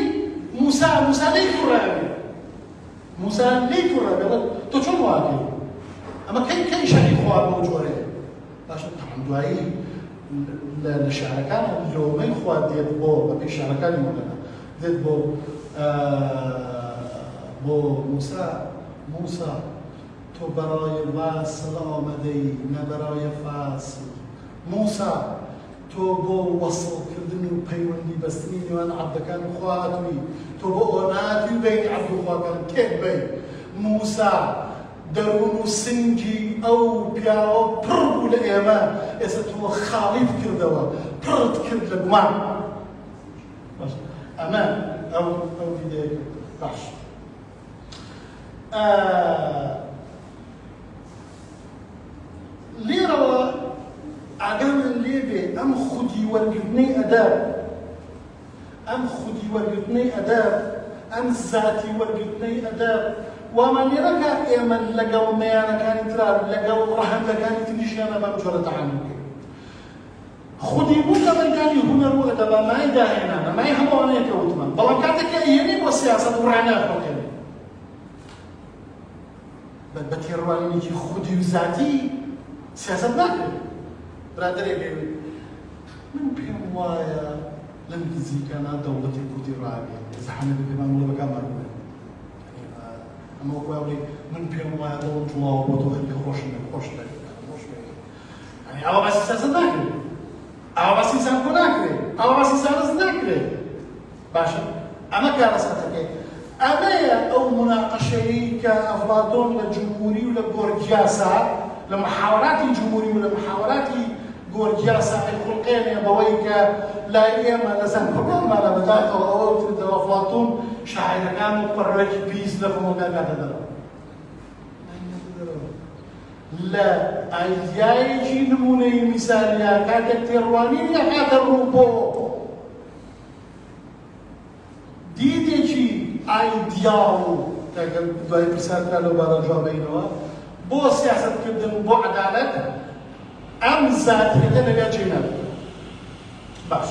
موسا لێی تووڕایەوێ موسا لێی تووڕایەوێ تۆ چۆن واکەی ئەمە کەی شەڕی خوا بۆ جۆرێ باشە تەمام دوایی لە شارەکان لۆمەی خوا دێت بۆ بەپێی شارەکانی مۆلەنا دێت بۆ موسا تۆ بەڕای واسڵ ئامەدەی نە بەڕای فاسڵ موسا تۆ بۆ وەسڵکردن و پەیوەندی بەستنی نێوان عەبدەکانی خوا هاتووی تۆ بۆ ئۆناتی و بەینی عەبد و خواکان تێک بەی موسا دەروون و سنگی ئەو پیاوە پڕ بوو لە ئێمە ئێستا تۆ خاڵیت کردەوە پڕت کرد لە گومان ئەمە ئەو ڤیدیۆیە باش لێرەوە ئاگامان لێ بێ ئەم خودی وەرگرتنەی ئەدەب ئەم ذاتی وەرگرتنەی ئەدەب وامان لێرەکە ئێمە لەگەڵ مەیانەکانی ترا لەگەڵ ڕەهەندەکانی تریشیانە بەم جۆرە تەعامل بکەین خودی بوو لە مەیدانی هونەر و ئەدەبا مای داهێنانە مای هەمووانەیە کە وتمان بەڵام کاتێککە ئێنێ بۆ سیاسەت و ڕاناخۆکەوێ بە تێڕوانینێکی خودی و ذاتی سیاسەت ناکرێت برادەرێک لێوێ من پێم وایە لەم نزیکانە دەوڵەتی کوردی ڕابێت زەحمە بکەمان وڵە بەکاممان بووێت ئەمە وەکوێ من پێم وایە دەوڵەت جوڵاوە بۆ تۆ هەرکە خۆش ئەوە باسی سیاسەت ناکرێت ئەوە باسی سانکۆ ناکرێت ئەوە باسی سارز ناکرێت باشە ئەمە کارەسەتەکەی ئەمەیە ئەو مناقەشەیەی کە ئەفلاتۆن لە جمهوری و لە گۆرجیاسا لە محاوەراتی جمهوری و لە محاوەراتی گۆرجیاسا خولقێنێ بەوەی کە لای ئێمە لە زانکۆکانمانە بەداخەوە ئەوە وتردەوە ئەفلاتۆن شاعیرەکان و پەڕێکی پیس لە خۆمەکان کاتە دەرەوە لە ئایدیایەکی نمونەی میسالیە کاتێک تێڕوانی نەکاتە ڕوو بۆ دیدێکی ئایدیاڵ و دوای پرسیارکرا لەو بارە جوابەینەوە بۆ سیاسەتکردن بۆ عەدالەت ئەم زاتیەتە لەگەڵ جێنا باش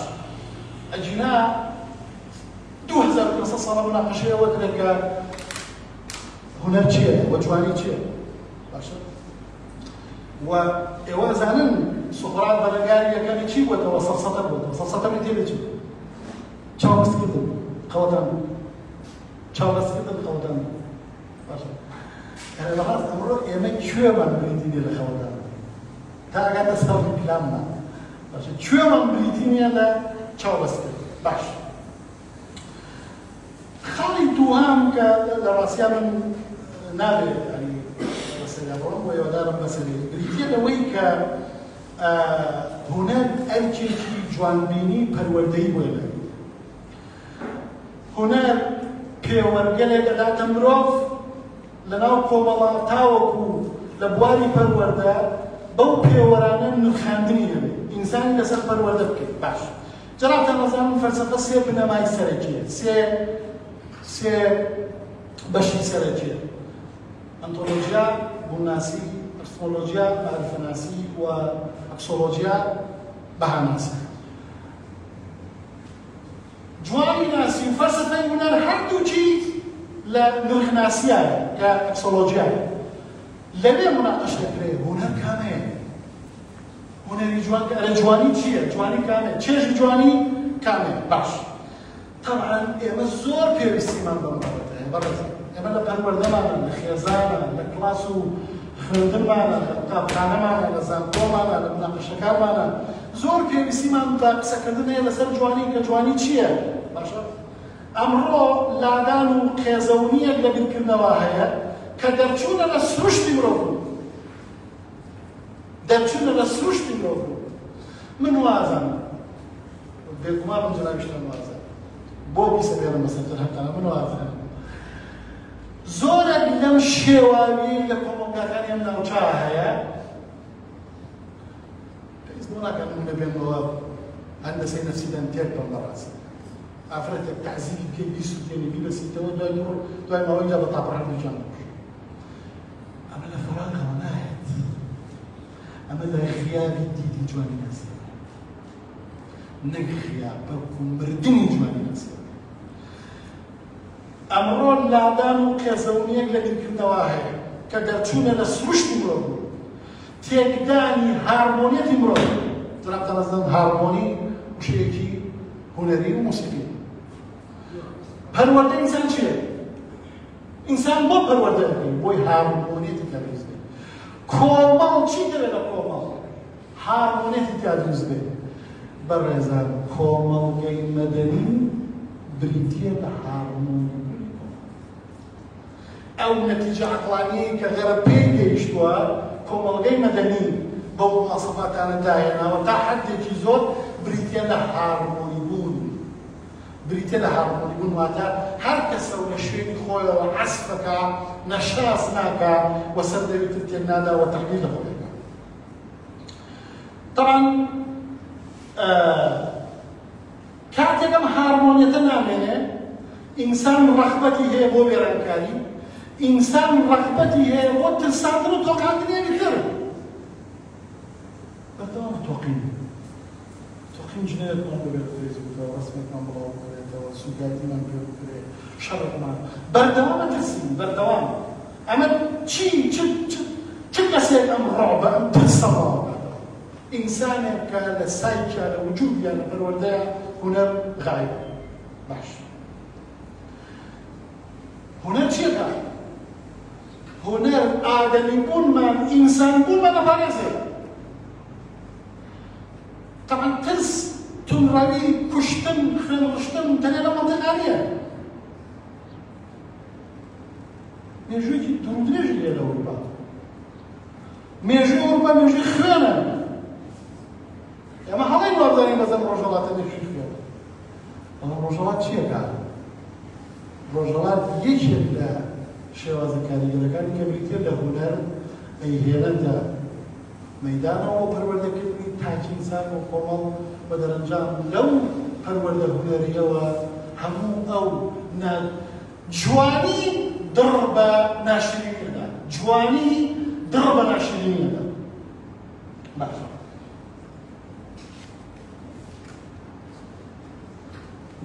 ئەجینا 2500 ساڵە مناقەشەیەوە کرێت کە هونەر چییە وە جوانی چییە باشە و ئێوە ئەزانن سوقڕات بەرەگاری یەکەمی چی بووەتەوە سەفسەتە بووەتەوە سەفسەتەمی تێبێت چی چاوبەستکردن قەوەتان چاوبەستکردن قەوەتان باشە بەڕاست ئەمڕۆ ئێمە کوێمان بریتینێ لە خەوەتان تا ئەگاتە سەڵی پلانمان باشە کوێمان بریتینێ لە چاوبەستکردن باش خاڵی دووهام کە لە ڕاستیان من نابێت مەسەلە بڕۆم بۆ هێوادارم مەسەلەی بریتیە لەوەی کە هونەر ئەرکێکی جوانبینی پەروەردەیی بۆ لێ هونەر پێوەرگەلێک دەداتە مرۆڤ لەناو کۆمەڵە تاوەکو لە بواری پەروەردە بەو پێوەرانە نرخاندنی دەبێت ئینسانی لەسەر پەروەردە بکەیت باش جەناب تەنەزانم فەلسەفە سێ بنەمای سەرەکیە سێ بەشی سەرەکیە ئەنتۆلۆژیا بووناسی ئەکسۆلۆژیا معرفەناسی و ئەکسۆلۆژیا بەهاناسی جوانی ناسی و فەلسەفەی هونەر هەردووچی لە نرخناسیایە کە ئەکسۆلۆژیایە لەوێ مناقەش دەکرێت هونەر کامەیە هونەری جوان جوانی چییە؟ جوانی کامەیە چێژی جوانی کامەیە باش طبعا ئێمە زۆر پێویستیمان بەم بابەتەیە بەڕێزم ئێمە لە پەروەردەمانە لە خێزانە لە کڵاس و خوێندنمانە لە قوتابخانەمانە لە زانکۆمانە لە مناقەشەکانمانە زۆر پێویستیمان بە قسەکردن هەیە لەسەر جوانی کە جوانی چییە؟ باشە ئەمڕۆ لادان و خێزەونیەک لە بیرکردنەوە هەیە کە دەرچوونە لە سروشتی مرۆڤ دەرچوونە لە سروشتی مرۆڤ من وازم بێگومانم جنابیشتان وازم بۆ بیسە بێنم بەسەرتر هەتانە من وازم زۆرێک لەم شێواوی لە کۆمەڵگاکانی ئەم ناوچە هەیە پێویست بۆ ناکەم من لەبێنەوە هەندەسەی نەفسیدان تێک بەم بەڕاستی ئافرەتێک تەعزیری بکەی بیسووتێنی بیبەسیتەوە دوای ماوەیدا بە تاپەڕەت بجان ئەمە لە فەڕانکەوە نایەت ئەمە لە خیابی دیدی جوانی ناسی نەک خیاب بەڵکو مردنی جوانی ناسی ئەمڕۆ لادان و خێزەونیەک لە بیرکردنەوە هەیە کە دەرچوونە لە سروشتی مرۆڤ تێکدانی هارمۆنیەتی مرۆڤ جەناب تەنەزان هارمۆنی وشەیەکی هونەری و موسیقی پەروەردە ئینسان چییە؟ ئینسان بۆ پەروەردە دەکەین بۆی هارمۆنیەتی تیا دروست بێت کۆمەڵ چی دەبێت لە کۆمەڵ؟ هارمۆنیەتی تیا دروست بێت بەڕێزان کۆمەڵگەی مەدەنی بریتیە لە هارمۆنی ئەو نەتیجە عەقلانیەی کە غەرە پێی گەیشتووە کۆمەڵگەی مەدەنی بەو مواصفاتانە داهێناوە تا حەدێکی زۆر بریتیە لە هارمۆنی بوون بریتە لە هارمۆنی بوون واتە هەر کەسە و لە شوێنی خۆیەوە عەسفەکە نەشاس ناکا و سەردەوێتر تێک نادا و تەحلیل لە خۆی دەکا طبعا کاتێک ئەم هارمۆنیەتە نامێنێ ئینسان ڕەغبەتی هەیە بۆ وێرانکاری ئینسان ڕەغبەتی هەیە بۆ ترساندن و تۆقاندنێکی تر بەردەوام تۆقین جنێتمان ببێت فێسبوکەوە ڕسمێکمان بڵاو بکرێتەوە سووداتیمان پێ بکرێت شەڕێکمان بەردەوامە ترسین بەردەوام ئەمە چ کەسێک ئەم ڕەعبە ئەم ترسە بڵاو کاتەوە ئینسانێک کە لە سایکە لە وجودیە لە پەروەردەیە هونەر غایبە باش هونەر چیەکە؟ هونەر ئادەمی بوونمان ئینسان بوونمان دەپارێزێت طبعا ترس تونڕەوی کوشتن خوێنڕشتن تەنیا لە مەنتیقا نییە مێژوویەکی دوورودرێژی لێ لە ئەوروپا مێژووی ئەوروپا مێژووی خوێنە ئێمە هەڵەی وەردەنین بەزەم ڕۆژهەڵاتە مێژووی خوێن ئەمە ڕۆژهەڵات چییەکە؟ ڕۆژهەڵات یەکێک لە شێوازە کاریگەرەکانی کە بریتیە لە هونەر ئەیهێنەتە مەیدانەوە پەروەردەکردنی تاکی ئینسان و کۆمەڵ بە دەرەنجام لەو پەروەردە هونەریەوە هەموو ئەو جوانی دڕ بە ناشرینیەدا جوانی دڕ بە ناشرینیەدا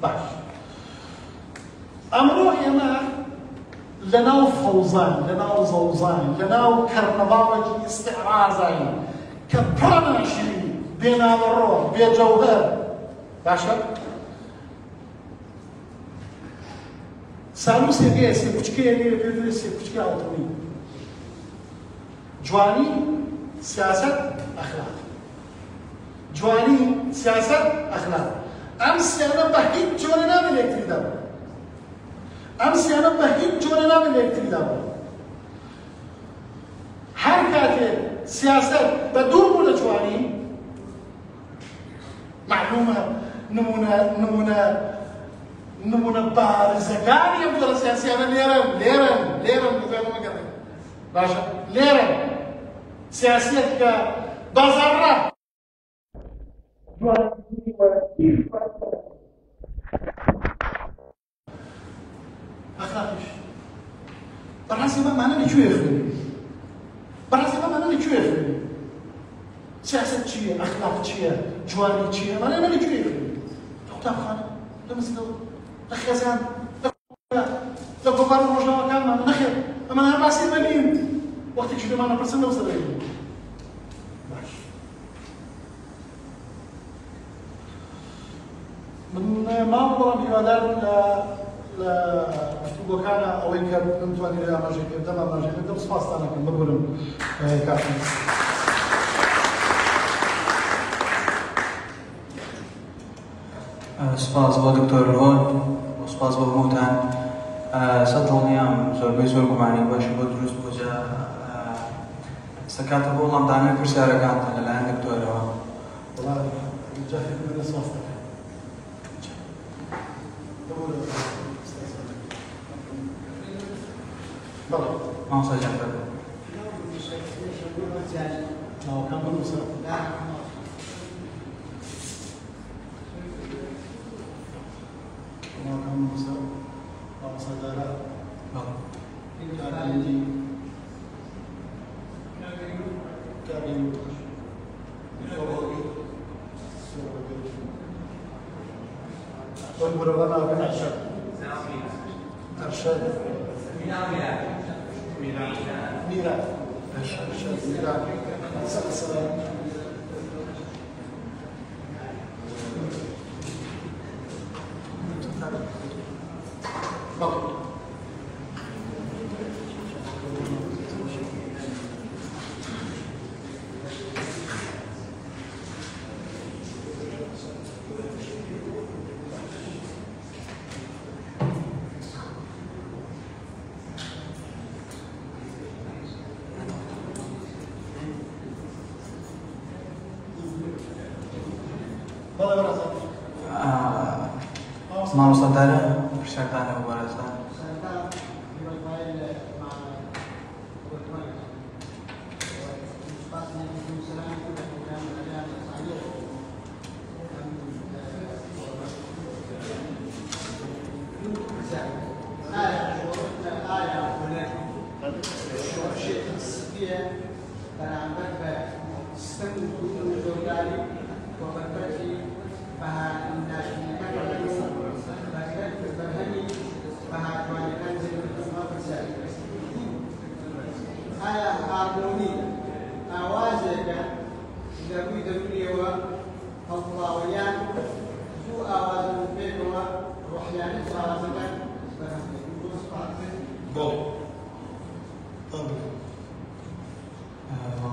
باش ئەمڕۆ ئێمە لەناو فەوزان لەناو زەوزان لەناو کەرنەباڵێکی ئیستیعرازین کە پڕە ناشرین بێناوەڕۆ بێجەوهەر باشە سانووسێک هەیە سێ کوچکەیە لێرە پێدرێت سێ کوچکە ئەڵتەوی جوانی سیاسەت ئەخلاق جوانی سیاسەت ئەخلاق ئەم سێانە بە هیچ جۆرە نابێت یەکتری دابن ئەم سێانە بە هیچ جۆرە نابێت یەکتری دابن هەر کاتێک سیاسەت بە دوور بوو لە جوانی معلومة نمونة بارزەکانی ئەم جۆرە سیاسیانە لێرن بزانەوە گەڕێ باشە لێرن سیاسەت کە بازاڕە ئەخلاقیش بەڕاستی بەمانە لەکوێ خوێنی بەڕاستی بەمانە لەکوێ خوێنی سیاسەت چییە ئەخلاق چییە جوانی چییە ئەمانە لەکوێ خوێنی لە قوتابخانە لە مزگەوت لە خێزان لە گۆڤار ڕۆژنامەکانمان نەخێر ئەمانە باسی بەنین وەختێکی لێمانە پرسن لەو سەرەی باش من ماڵ بەڵام هیوادار لە گفتوگۆکانە ئەوەی کە نتوانین لە ئاماژەکردن ئاماژەکردن سپاستان دەکەم ببورم کاتم سپاس بۆ دکتۆر لۆن و سپاس بۆ هەمووتان سەد دڵنیام زۆربەی زۆر گومانی باشی بۆ دروست بووجە سەکاتە بۆ وەڵامدانەوەی پرسیارەکانتان لەلایەن دکتۆرەوە جاهێک سپاس دەکەم مامۆستا جەعفەر ناوەکان بنووسە ناوەکان بنووسە مامۆستادارە أرشد ميراد مامۆستادارە پرسیارتانە بۆ بەڕێزان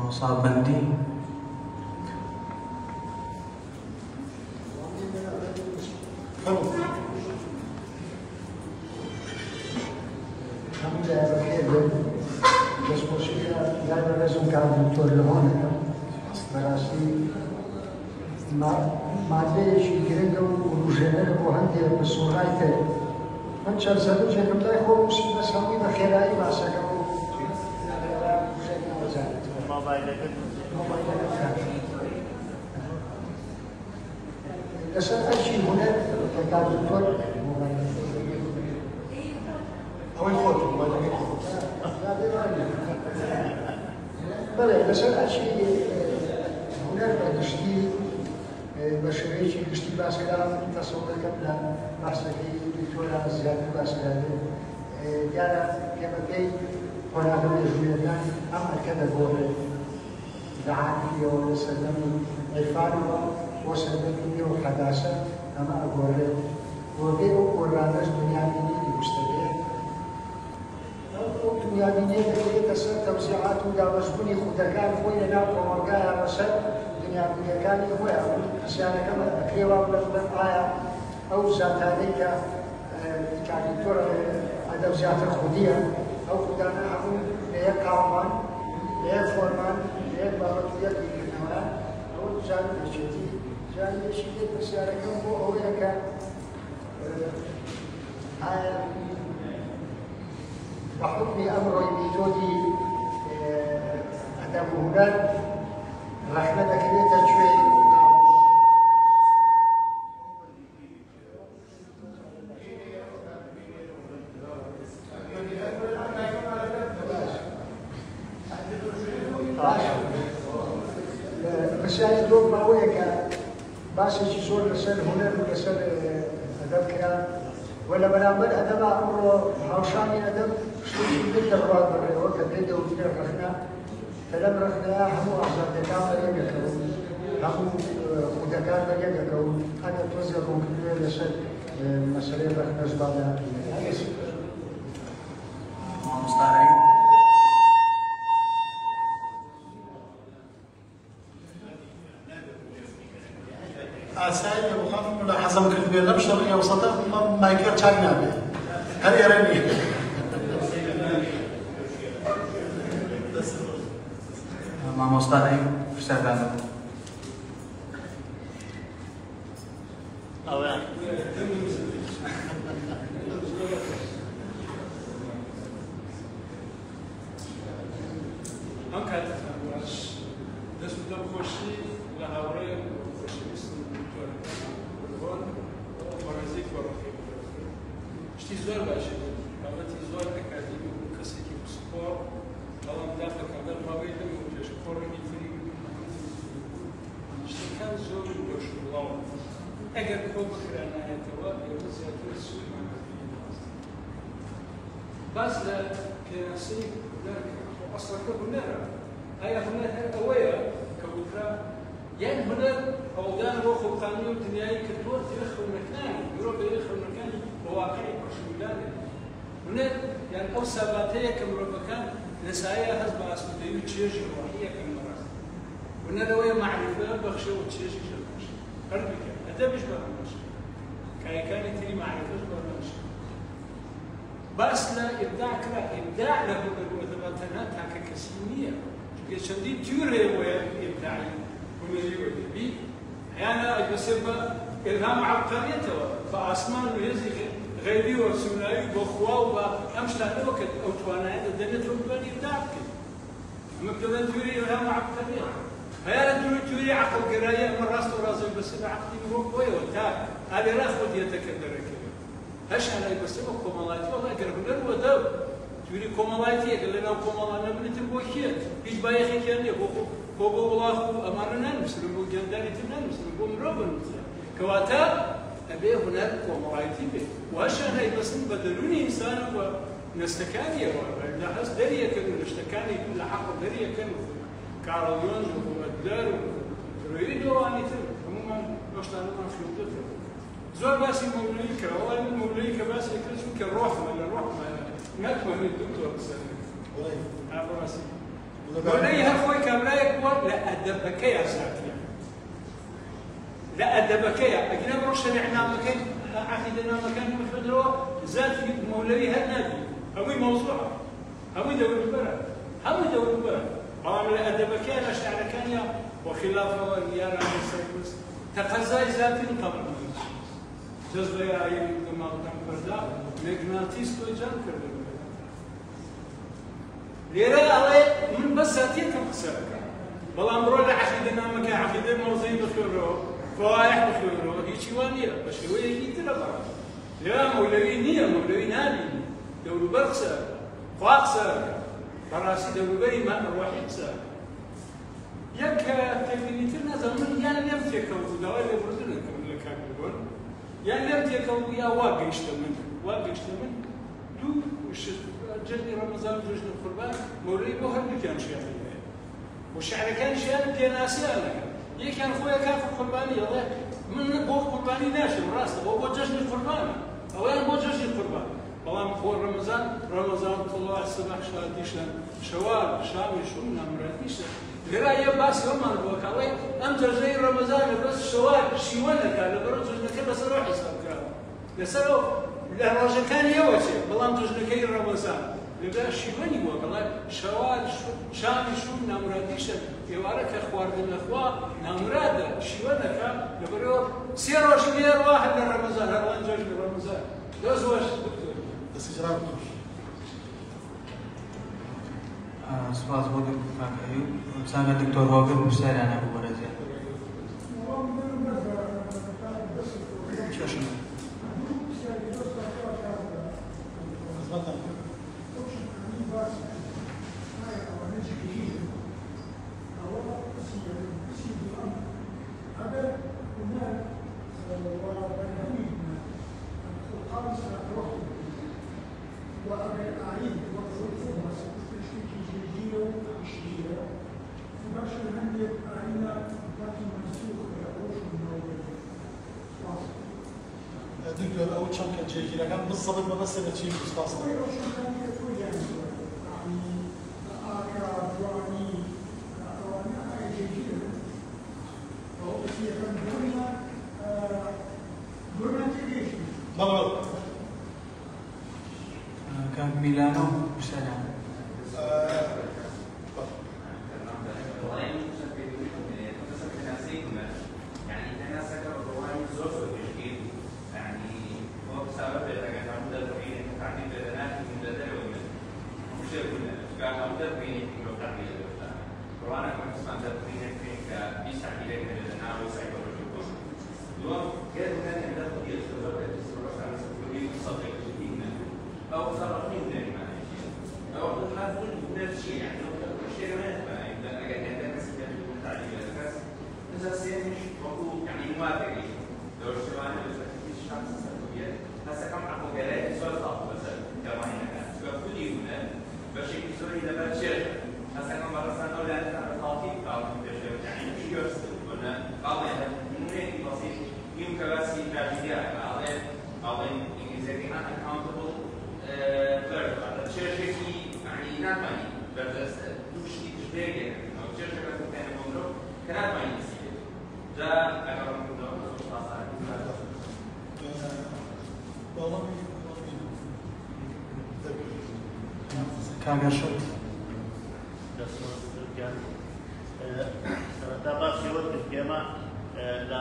مصاب بندي لازم كان دكتور لهون براسي ما ليش يقرأوا وجهنا وهندي بسوريته من شر سبب جنب لا يخو مسلم سوي بخيراي واسكو لسه شيء هنا كان دكتور أو الخوت بله لسه شيء هنا بدشتي بشريشي دشتي باسكلام تصور قبل بحثي دكتورة زيادة باسكلام يعني كما كي هنا بالجويران أما كذا بوله دعاني وسلمي الفارغة وسلمي وحداثة أما أقوله وبيو قرانش دنيا ديني مستبيع دنيا ديني كي تسر توزيعات وداوزبني خدكان خويا ناو ومرقاها مسد دنيا دنيا كان يخويا سيانا كما أكريوا بلغبن آية أو زاتانيك كاكتور أدو زيات الخودية أو خدانا أمون ليه كاومان ليه فورمان ليه بابطوية كيكنوان أو زان بشتي جانبێکی لێ پرسیارەکەم بۆ ئەوەیە کە ئایا بحكم أمر ميتودي أدب هنر رحمتك بيتا شوي رسائل دور معوية باسي زور لسان هنر ولسان أدب كلام ولا بنعمل أدب عمره هاوشاني أدب شوي بدر راد بري وقت بيدا ودير رخنا فلم رخنا هم أحسن دكان مريم يكون هم ودكان مريم يكون أنا توزع ممكن لسان مسألة رخنا زبالة مستعري أسأل أبو خالد ولا حسب كل لم شرقية وسطة ما يكر شاكنا به هل يرني مع مستعري في سردان أوه زۆر باشە بابەتی زۆر ئەکادمی و کەسێکی سپۆر بەڵام داخەکەدەر ماوەی لەم پێشکۆڕێکی تری شتەکان زۆر دۆشڵاو ئەگەر کۆ بکرانایەتەوە ئێوە زیاتر سوودمان باس لە پێناسەی ئەسڵەکە هونەرە ئایا هونەر هەر ئەوەیە کە وترا یان هونەر هەوڵدان بۆ خۆپخانی و دنیای کردووە تێرە خەونەکانی مرۆڤ بێرە خەونەکانی بواقعی پرشوودانێ هونەر یان ئەو ساباتەیە کە مرۆڤەکان لەسایە هەست بە ئاسوودەیی و چێژی ڕۆحیەکەن بەڕاست هونەر ئەوەیە معریفە بەخشێ و چێژیش بەخشێ هەر بکە ئەدەبیش بەڕەمەشە کایەکانی تری معریفەش بەڕەمەشە باس لە ئیبداع کرا ئیبداع لە هونەر تەنها تاکە کەسی نییە چونکە چەندین تیورەیە وەیە ئیبداعی هونەری وەدەبی ئەیانە ئەیبەسێ بە إلهام عبقريته فأسمان ويزي غيبي وسمناوي بخوا وأمش تعلو كد أو توانا هذا الدنيا تبني إبداعك أما كذا توري إلهام عبقرية هيا توري عقل قراية من راس وراسي بس عقلي مروق ويا وتاع هذا راس ودي يتكدر كذا هش أنا بس أبغى كمالاتي والله قرب نر ودو توري كمالاتي قال لنا كمالات نبني تبوكيت بيج بايخي كان يبغى والله أمرنا نمسلم وجنداني تمنا نمسلم ومروبن كواتا أبي هناك ومرايتي به وأشان هاي بس بدلوني إنسان ونستكاني ولا حس دريا كانوا نستكاني كل حق دريا كانوا كارل يونز ومدلر ويريدوا أن يتم عموما يشتغلون ما في وقته زور باسي مولوي كروال مولوي كباسي كرسو كروح ولا روح ما تفهم الدكتور سنة عبر راسي مولوي هالخوي كاملايك لا أدبك يا ساتيا لا أدبكيا أجنب روش شرعنا مكان عقيدنا مكان مفدرو ذات مولوي هالنادي هوي موضوعه هوي دور البلد هوي دور البلد قام لا أدبكيا لا شعر كانيا وخلافه وريانا السيكوس تقزاي ذات قبل جذب يا أيام ما قدام فردا مغناطيس توجان كردن ليرى على من بس ذاتين كم خسارة بلا مرور عقيدنا مكان عقيدة موضوعي بخيره فوايح بخيره هيك وانية بس هو يجي ترى لا مولوي نية مولوي نادي دور برقصة قاقصة براسي دور بري ما الواحد سا يك تكنيتنا زمان يعني لم تكون دواء اللي بردنا كم لك يقول يعني لم تكون يا واقع يشتمن دو وش جني رمضان جوجنا القربان مولوي بوهر كان شيء والشعر كان شيء بيناسي لك كان خويا كان في القرباني الله من بو قرباني ناشر راسه هو بو جشن القربان اولا بو جشن القربان والله هو رمضان طلع الصباح شاديشان شوال شامي شونا مراتيشان قرايه باس يوم ما نبوك الله انت زي رمضان بس شوال شيوانا قال برج كذا صروح حساب كان يسرو الرجل كان يوشي والله انت جنكي رمضان لەبرا شیوەنی وەکەڵە شەوال شامیشون نامورادیشە ئێوارە کە خواردن لەخوا نامورادە شیوەنەکە لەبەرەوە سێ ڕۆژ نێڕوا هەر لە ڕەمەزان هەروان جۆش لە ڕەمەزان دۆز وەش دکتۆر دەستیجران بخۆش. سپاس بۆ کاکەی چاکە دکتۆر هۆگر پرسیاریانە بوو بەرەزیان چێشم دكتور أو كم كان جيجي لكن بالضبط ما بس نتشيل بسفاصل. بلى كان ميلانو بسلام كاغا شوت سرطابا سيوت الجامعة لا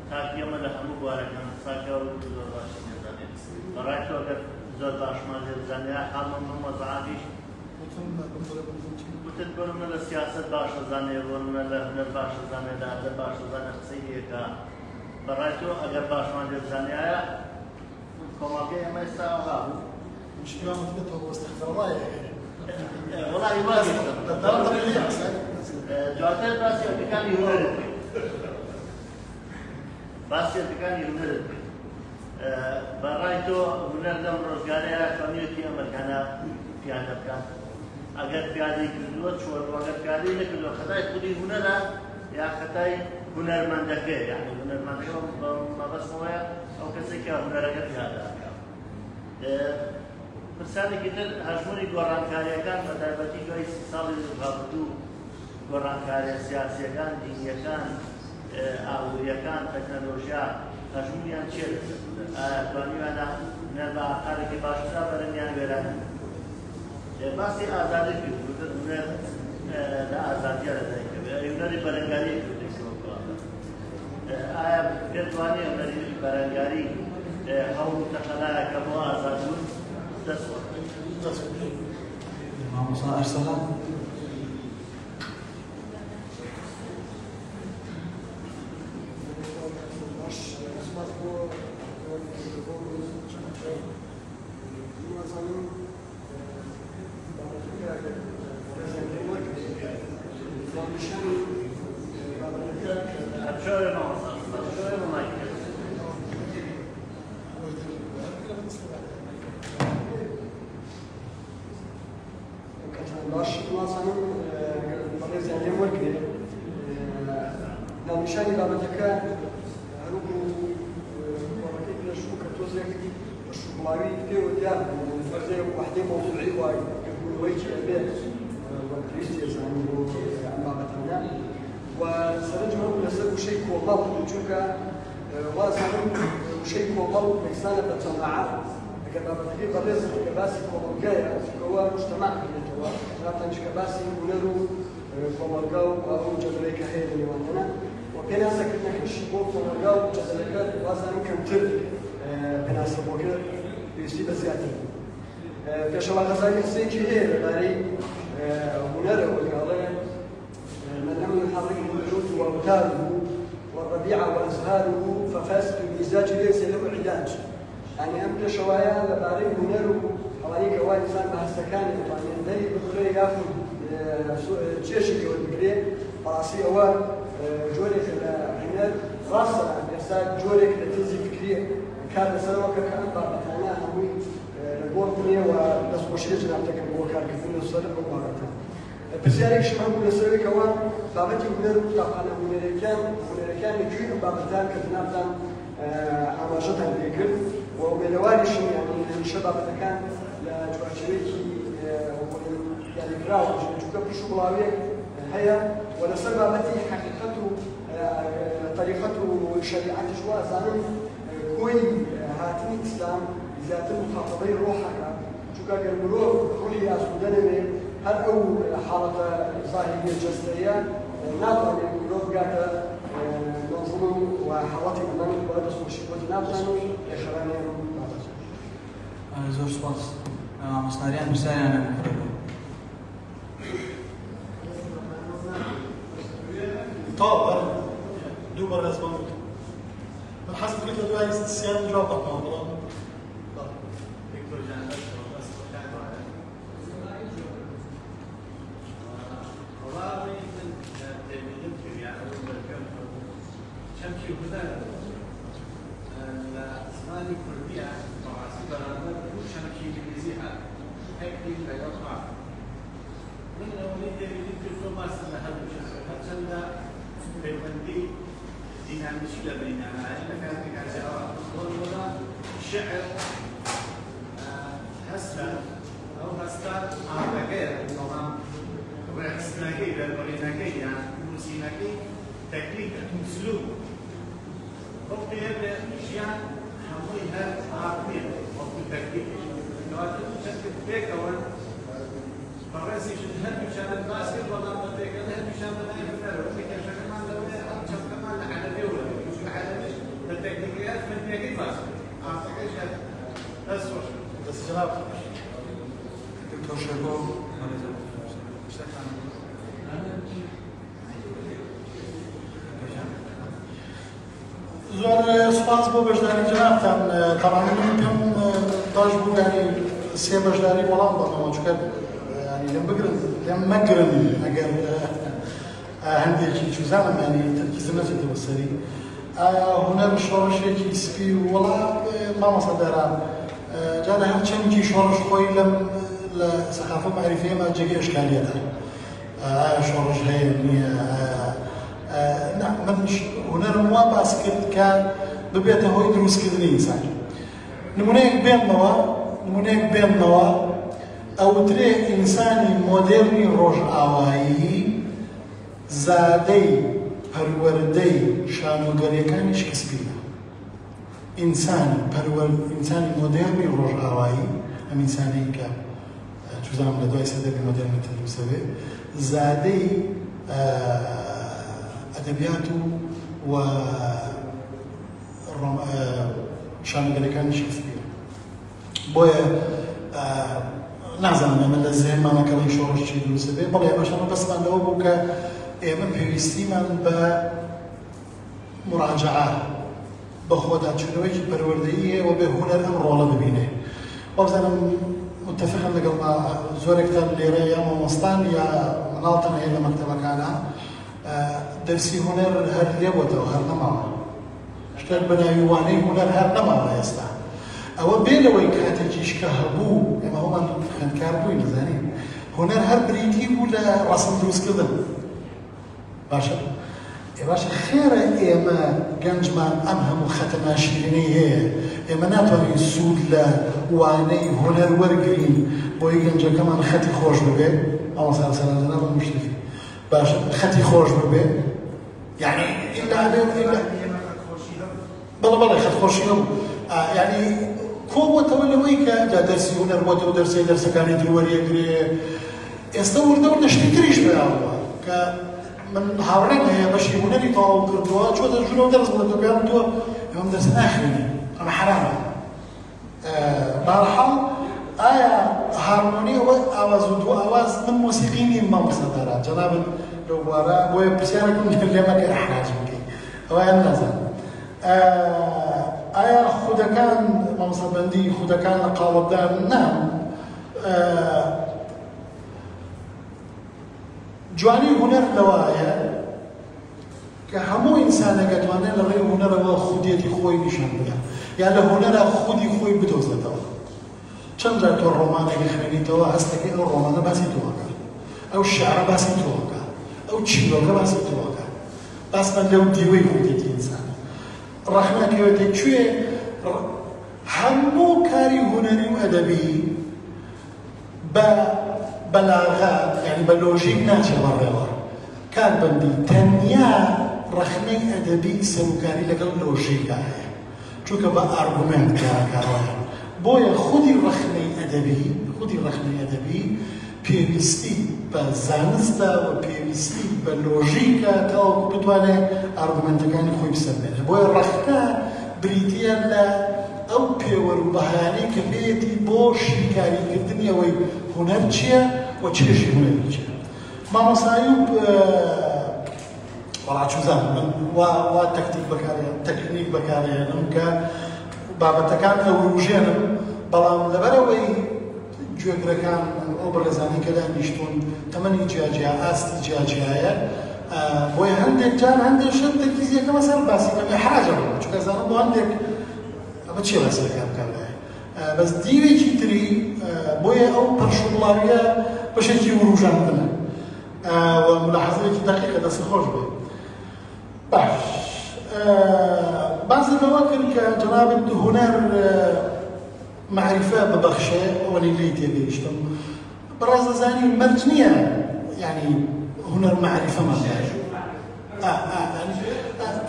تاكيما لهم مباركان ساكا وزور باش نزاني برايتو أجر زور باش ما نزاني حالهم هم زعافيش وتدبر من السياسة باش نزاني ومن الهنر باش نزاني الأدب باش نزاني خصية كا برايتو أجر باش ما نزاني آيا كوماكي ما يستاهل مشكلة ما تقدر هو استغفر الله يعني. والله ما جواتر بس يمكن يهرب بس يمكن يهرب برايتو من الدم روزگاريا كوميونيتي امريكانا پیاده کن اگر پیاده کردوت شو اگر پیاده نکردو خدای خودی هنره یا خدای هنرمندکه یعنی هنرمندکه ما بس مویا او کسی که هنرگه پیاده پرسانی کتر هجمونی گۆڕانکاریەکان بە تایبەتی دوای 30 ساڵی ڕابردوو گۆڕانکاریە سیاسیەکان دینیەکان ئاووریەکان تەکنەلۆژیا هەژمونیان چێ توانیوانە نەبە ئاقارێکی باشترا بەرەمیان وێرانن باسی ئازادی کردوتر هونەر لە ئازادیە لەدایکەوێ هونەری بەرەنگاری کردێکەوە ئایا پێتوانێ هونەری بەرەنگاری هەوڵ و تەخەلایەکە بۆ ئازادبوون امام صلى أرسلا ناونیشانی بابەتەکە هەروکو وەڵەکەی پێشوو کە تۆزێکی بەشوبڵاوی پێوە دیار فەرزێ وحدەی مەوزوعی وای گەربوونەوەی چی ئەبێت وەپێویستی ئێزانی بۆ ئەم بابەتەکە و سەرنج هەم لەسەر وشەی کۆمەڵ چونکە وازانم وشەی کۆمەڵ یەکسانە بە جەماعەت كبابتي برز كباسي كومونجايا هو مجتمع كليتوا ناتنج كباسي ونرو كومونجاو أو جزريك هيد اللي وندنا وبين سكتنا كشيبو كومونجاو جزريك وزن كمتر بين سبوكر بيستي بزيادة في شوال غزالي سيكي هي باري ونرو وقالين من لم يحرك الوجود وأوتاره والربيع وأزهاره ففاسد المزاج ليس له علاج يعني أمتى شوايا لباري ونرو حوالي كواي إنسان بهالسكان يعني عندي بقولي ياخذ جيشي والبقري راسي أول جورك العناد راسا يساعد جورك لتنزي فكرية كان سنوك كان بابتانا همي البورتنية ونسبوشيش نعطيك الوكار كثير الصدر مباركة بس يعني شو بقول لسوي كمان بابتي ونرو طبعا ونركان يجيب بابتان كتنابتان عماشتها بيكر وبلواني شو يعني الشباب كان لجواشريكي يعني براو جوكب شو بلاوي هي ولا سببتي حقيقته طريقته شريعة جوا زانم كوي هاتني إسلام ذات المخاطبين روحك جوكا قالوا روحي يا سوداني هل أو حالة ظاهرية جسدية ناظر يقولوا قاعدة نظم وحالتي من بعد سوشي ودنابنا يخراني زور سپاس مصنعیان بسیاری نمی‌کنم. طاب دو مرة اسمه من حسب قلت له دواعي استسيان جواب طبعا الشعر هسه او هستان غير النظام وحسناكي بالبريناكي يعني موسيناكي تكنيك اسلوب وقت يبدا اشياء حموي هل عارفين وقت التكنيك لو تشكل بيك او فرنسي هل مشان الباسكت ولا بيك هل مشان النايف الفرق كيف كمان لو شوف كمان على دوله مش على التكنيكيات من تكنيك باسكت بس جناب دكتور شربو زور سپاس بۆ بەشداری جنابتان طبعا من پێم داش بوو ینی سێ بەشداری وەڵام دەمەوە چونکە ینی لێم مەگرن ئەگەر هەندێکی چوزانم ینی تەرکیزم نەچێتەوە سەری ئایا هونەر شۆڕشێکی سپی وەڵام مامۆستا دەران جارە هەر چەندی شۆڕش خۆی لە سەقافە معریفەیەمە جێگەی ئەشکالیەتە ئایا شۆڕش هەیە نییە من هونەرم وا باس کرد کە ببێتە هۆی دروستکردنی ئینسان نمونەیەک بێنمەوە ئەوترێ ئینسانی مۆدێرنی ڕۆژئاوایی زادەی پەروەردەی شانۆگەریەکانی شکسپینە ئینسانی مۆدێرنی ڕۆژئاوایی ئەم ئینسانەی کە چوزانم لە دوای سەدەمی مۆدێرنێتە دروستەبێ زادەی ئەدەبیات و شانۆگەریەکانی شکسپینە بۆیە نازانم ئێمە لە زێمانەکەڵی شۆڕش چی دروستەبێ بەڵێ بەشەمە بەسمان لەوە بوو کە ئێمە پێویستیمان بە مراجعە بە خۆداچوونەوەیکی پەروەردەییە و بێ هونەر ئەم ڕۆڵە ببینێ وەبزانم متفقم لەگەڵ زۆرێکتان لێرە یا مامۆستان یا مەناڵتان هەیە لە مەکتەبەکانە دەرسی هونەر هەر لێبووەتەوە هەر نەماوە شتێک بەناوی وانەی هونەر هەر نەماوە ئێستا ئەوە بێ لەوەی کاتێکیش کە هەبوو ئێمە هەمان خوێندکار بووین نەزانین هونەر هەر بریتی بوو لە ڕەسم دروستکردن باشە باشە خێرە ئێمە گەنجمان ئەم هەموو خەتە ناشرینەی هەیە ئێمە ناتوانین سوود لە وانەی هونەر وەرگرین بۆی گەنجەکەمان خەتی خۆش ببێ ئەوە سەرسەرانجەنا بە مشتێکی باشە خەتی خۆش ببێ یعنی بەڵێ خەت خۆشی هەبوو یعنی کۆبووەتەوە لەوەی کە دەرسی هونەر بۆتەوە دەرسەکانی تر وەریەگرێ ئێستا وردەور لە شتی تریش بەیاوە کە من هاوڕێم هەیە بەشی هونەری تەواو کردووە چۆتە ژوورەوە دەرس بڵێتەوە پێیان تۆ ئێوەم دەرس ناخوێنی ئەمە حرامە بەهەرحاڵ ئایا هارمۆنی ئەوە ئاواز و دوو ئاواز من مۆسیقی نیم مامۆستاداران جەنابن لەو بوارە بۆیە پرسیارێکم لێمە کە ئەحراج بکەی ئەوەیان نازانم ئایا خودەکان مامۆستابەندی خودەکان لە قاڵبدان نا جوانی هونەر لەوایە کە هەموو ئینسانێک دەتوانێت لە ڕێی هونەرەوە خودێتی خۆی نیشان بدات یا لە هونەرە خودی خۆی بدۆزێتەوە چەند جار تۆ ڕۆمانێکی خوێنیتەوە هەستەکەی ئەو ڕۆمانە باسی تۆەکە ئەو شیعرە باسی تۆەکە ئەو چیرۆکە باسی تۆەکە باسمان لەو دیوەی خودێتی ئینسانە ڕەحمەکەوێتە کوێ هەموو کاری هونەری و ئەدەبی بە بەلاغات یعنی بە لۆژیک ناچێت بەڕێوە کاربەندی تەنیا ڕەخنەی ئەدەبی سەرۆکاری لەگەڵ لۆژیکە هەیە چونکە بە ئارگومنت کارەکەوە بۆیە خودی ڕەخنەی ئەدەبی پێویستی بە زانستە و پێویستی بە لۆژیکە تاوەکو بتوانێت ئارگومنتەکانی خۆی بسەربێنێ بۆیە ڕەخنە بریتە لە ئەو پێوەروبەهانەی کە بێتی بۆ شیکاریکردنی ئەوەی هونەر چییە و چێژی هونەری چییە مامۆسایوب وەڵاچوزان من وا تەکنیک بەکارهێنم کە بابەتەکان ئەوروژێنم بەڵام لەبەرەوەی گوێگرەکان ئەو بەڕێزانی کە دانیشتوون تەمەنی جیاجیا ئاستی جیاجیایە بۆیە هەندێک جار هەندێک شت تەرکیزیەکەمە سەر باسی کەمە حراجە بوو چونکە زانم بۆ هەندێک ئەمە چێ باسەکە بکارێ بەس دیوێکی تری بۆیە ئەو پەرشوڵاویە بەشێکی وروژاندنە و ملاحەزەیەکی دەقیقە دەستخۆش بێ باش باسی لەوە کرد کە جەنابت هونەر معرفە ببەخشێ ئەوەی لێی تێگەیشتم بەڕاست دەزانی مەرج نییە یعنی هونەر معرفەمان داژ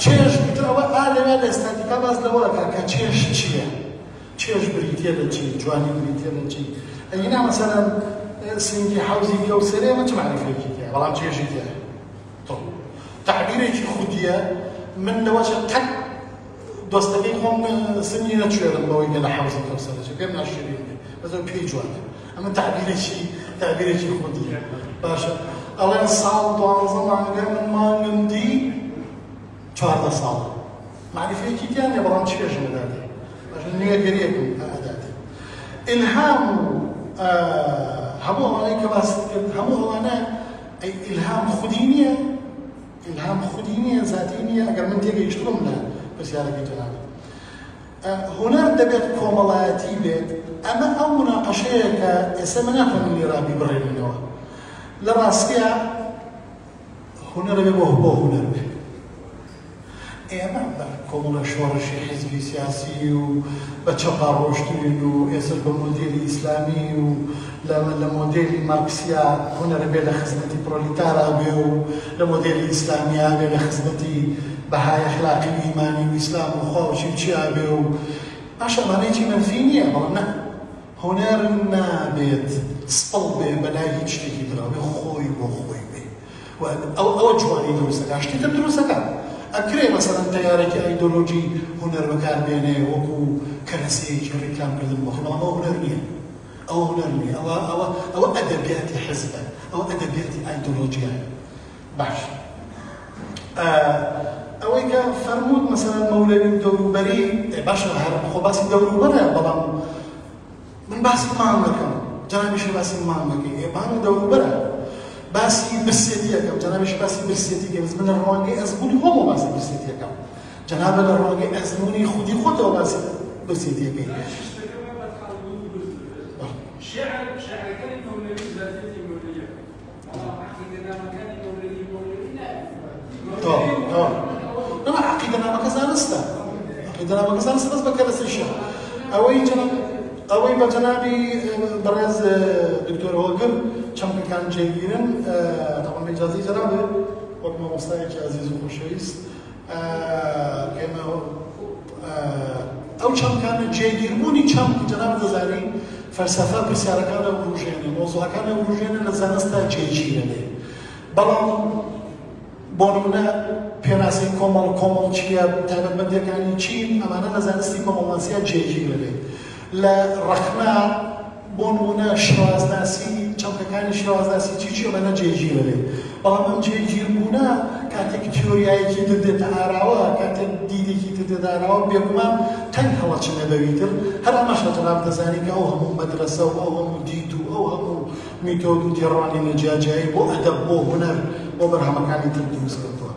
چێژ ئەوە لەوێ لە ئێستاتیکا باز لەوە دەکات کە چێژ چییە چێژ بریتێ لە چی جوانی بریتێ لە چی ئەینا مەسەلەن سنگی حەوزی کەوسەرێ من چ معرفەیەکی تێ بەڵام چێژی تێ تعبیرێکی خودیە من لەوەشە قەت دۆستەکەی خۆم سنگی نەچێرم بەوەی لە حەوزی کەوسەرەچە پێم ناشێرین بەزەو پێی جوانە ئەمە تعبیرێکی خودیە باشە ئەڵێن ساڵ 12 مانگە من مانگم دی 14 ساڵ معرفەیەکی تیانێ بەڵام چێژ نەداتێ باشە نوێگەریەکم ئەداتێ ئیلهام هەموو ئەوانەی کە باست کرد هەموو ئەوانە ئیلهام خودی نییە ذاتی نییە ئەگەر من تێگەیشتوم لە پرسیارەکەی جەنابێت هونەر دەبێت کۆمەڵایەتی بێت ئەمە ئەو مناقەشەیە کە ئێستا من ناتوانم لێرا بیبڕێنینەوە لە ڕاستیە هونەر بێ بۆ هونەر بێ ئێمە بە کۆمەڵە شۆڕشی حیزبی سیاسی و بە چەپا ڕۆشتوین و ئێستا بە مۆدێلی ئیسلامی و لە مۆدێلی مارکسیا هونەر بێ لە خزمەتی پرۆلیتارا بێ و لە مۆدێلی ئیسلامیا بێ لە خزمەتی بەهای ئەخلاقی و ئیمانی و ئیسلام و خواوەشی چیا بێ و باشە ئەمانەیەکی مەنفی نییە بەڵام نە هونەر نابێت سپڵ بێ بەلای هیچ شتێکی ترا بێ خۆی بۆ خۆی بێ ئەوە جوانی دروستەکە شتێکتر دروستەکە ئەکرێ مەسەڵەن تەیارێکی ئایدۆلۆژی هونەر بەکاربێنێ وەکو کەرەسەیەکی ڕێکلامکردن بۆ خۆی بەڵام ئەوە هونەر نییە ئەوە ئەدەبیاتی حزبە ئەوە ئەدەبیاتی ئایدۆلۆژیایە باش ئەوەی کە فەرموود مەسەڵەن مەولەوی دەوروبەری باشە خۆ باسی دەوروبەرە بەڵام من باسی مام دەکەم جەنابیش باسی مام دەکەی مام دەوروبەرە باسی برسێتیەکەم جەنابیش باسی برسێتیەکەم من لە ڕەوانگەی ئەزمموی خۆمە باسی برسێتیەکەم جەنابە لە ڕەوانگەی ئەزمموی خودی خۆتەوە باسی برسێتیەکەی شعر كان مولوي ذاتي مولوية عقيدة مكان مولوي لا عقيدة ما كزانستا بس بكرس الشعر ئەوەی بە جەنابی بەڕێز دکتۆر هۆگر چەمکە کان جێگیرن تەمام ئیجازەی جەنابێ وەک مامۆستایەکی عەزیز و خۆشەویست کە ئێمە ئەو چەمکانە جێگیربوونی چەمک جەناب دەزانی فەلسەفە پرسیارەکانە وروژێنێ مۆزوعەکانە وروژێنە لە زانستە جێگیرە لێ بەڵام بۆ نمونە پێناسەی کۆمەڵ چیە تایبەتمەندیەکانی چین ئەمانە لە زانستی کۆمەڵناسیە جێگیرە لێ لە ڕەخنا بۆ نمونە شێوازناسی چەمکەکانی شێوازناسی چی ئەمانە جێگیرە لێ بەڵام ئەم جێگیربوونە کاتێک تیۆریایەکی دێتە ئاراوە کاتێک دیدێکی دێتە ئاراوە بێگومان تەنگ هەڵەچنە بەویتر هەر ئەمەشە جەناب دەزانی کە ئەو هەموو مەدرسە و ئەو هەموو دید و ئەو هەموو میتۆد و تێڕوانی نەجیاجایی بۆ ئەدەب بۆ هونەر بۆ بەرهەمەکانی تر دروست کردووە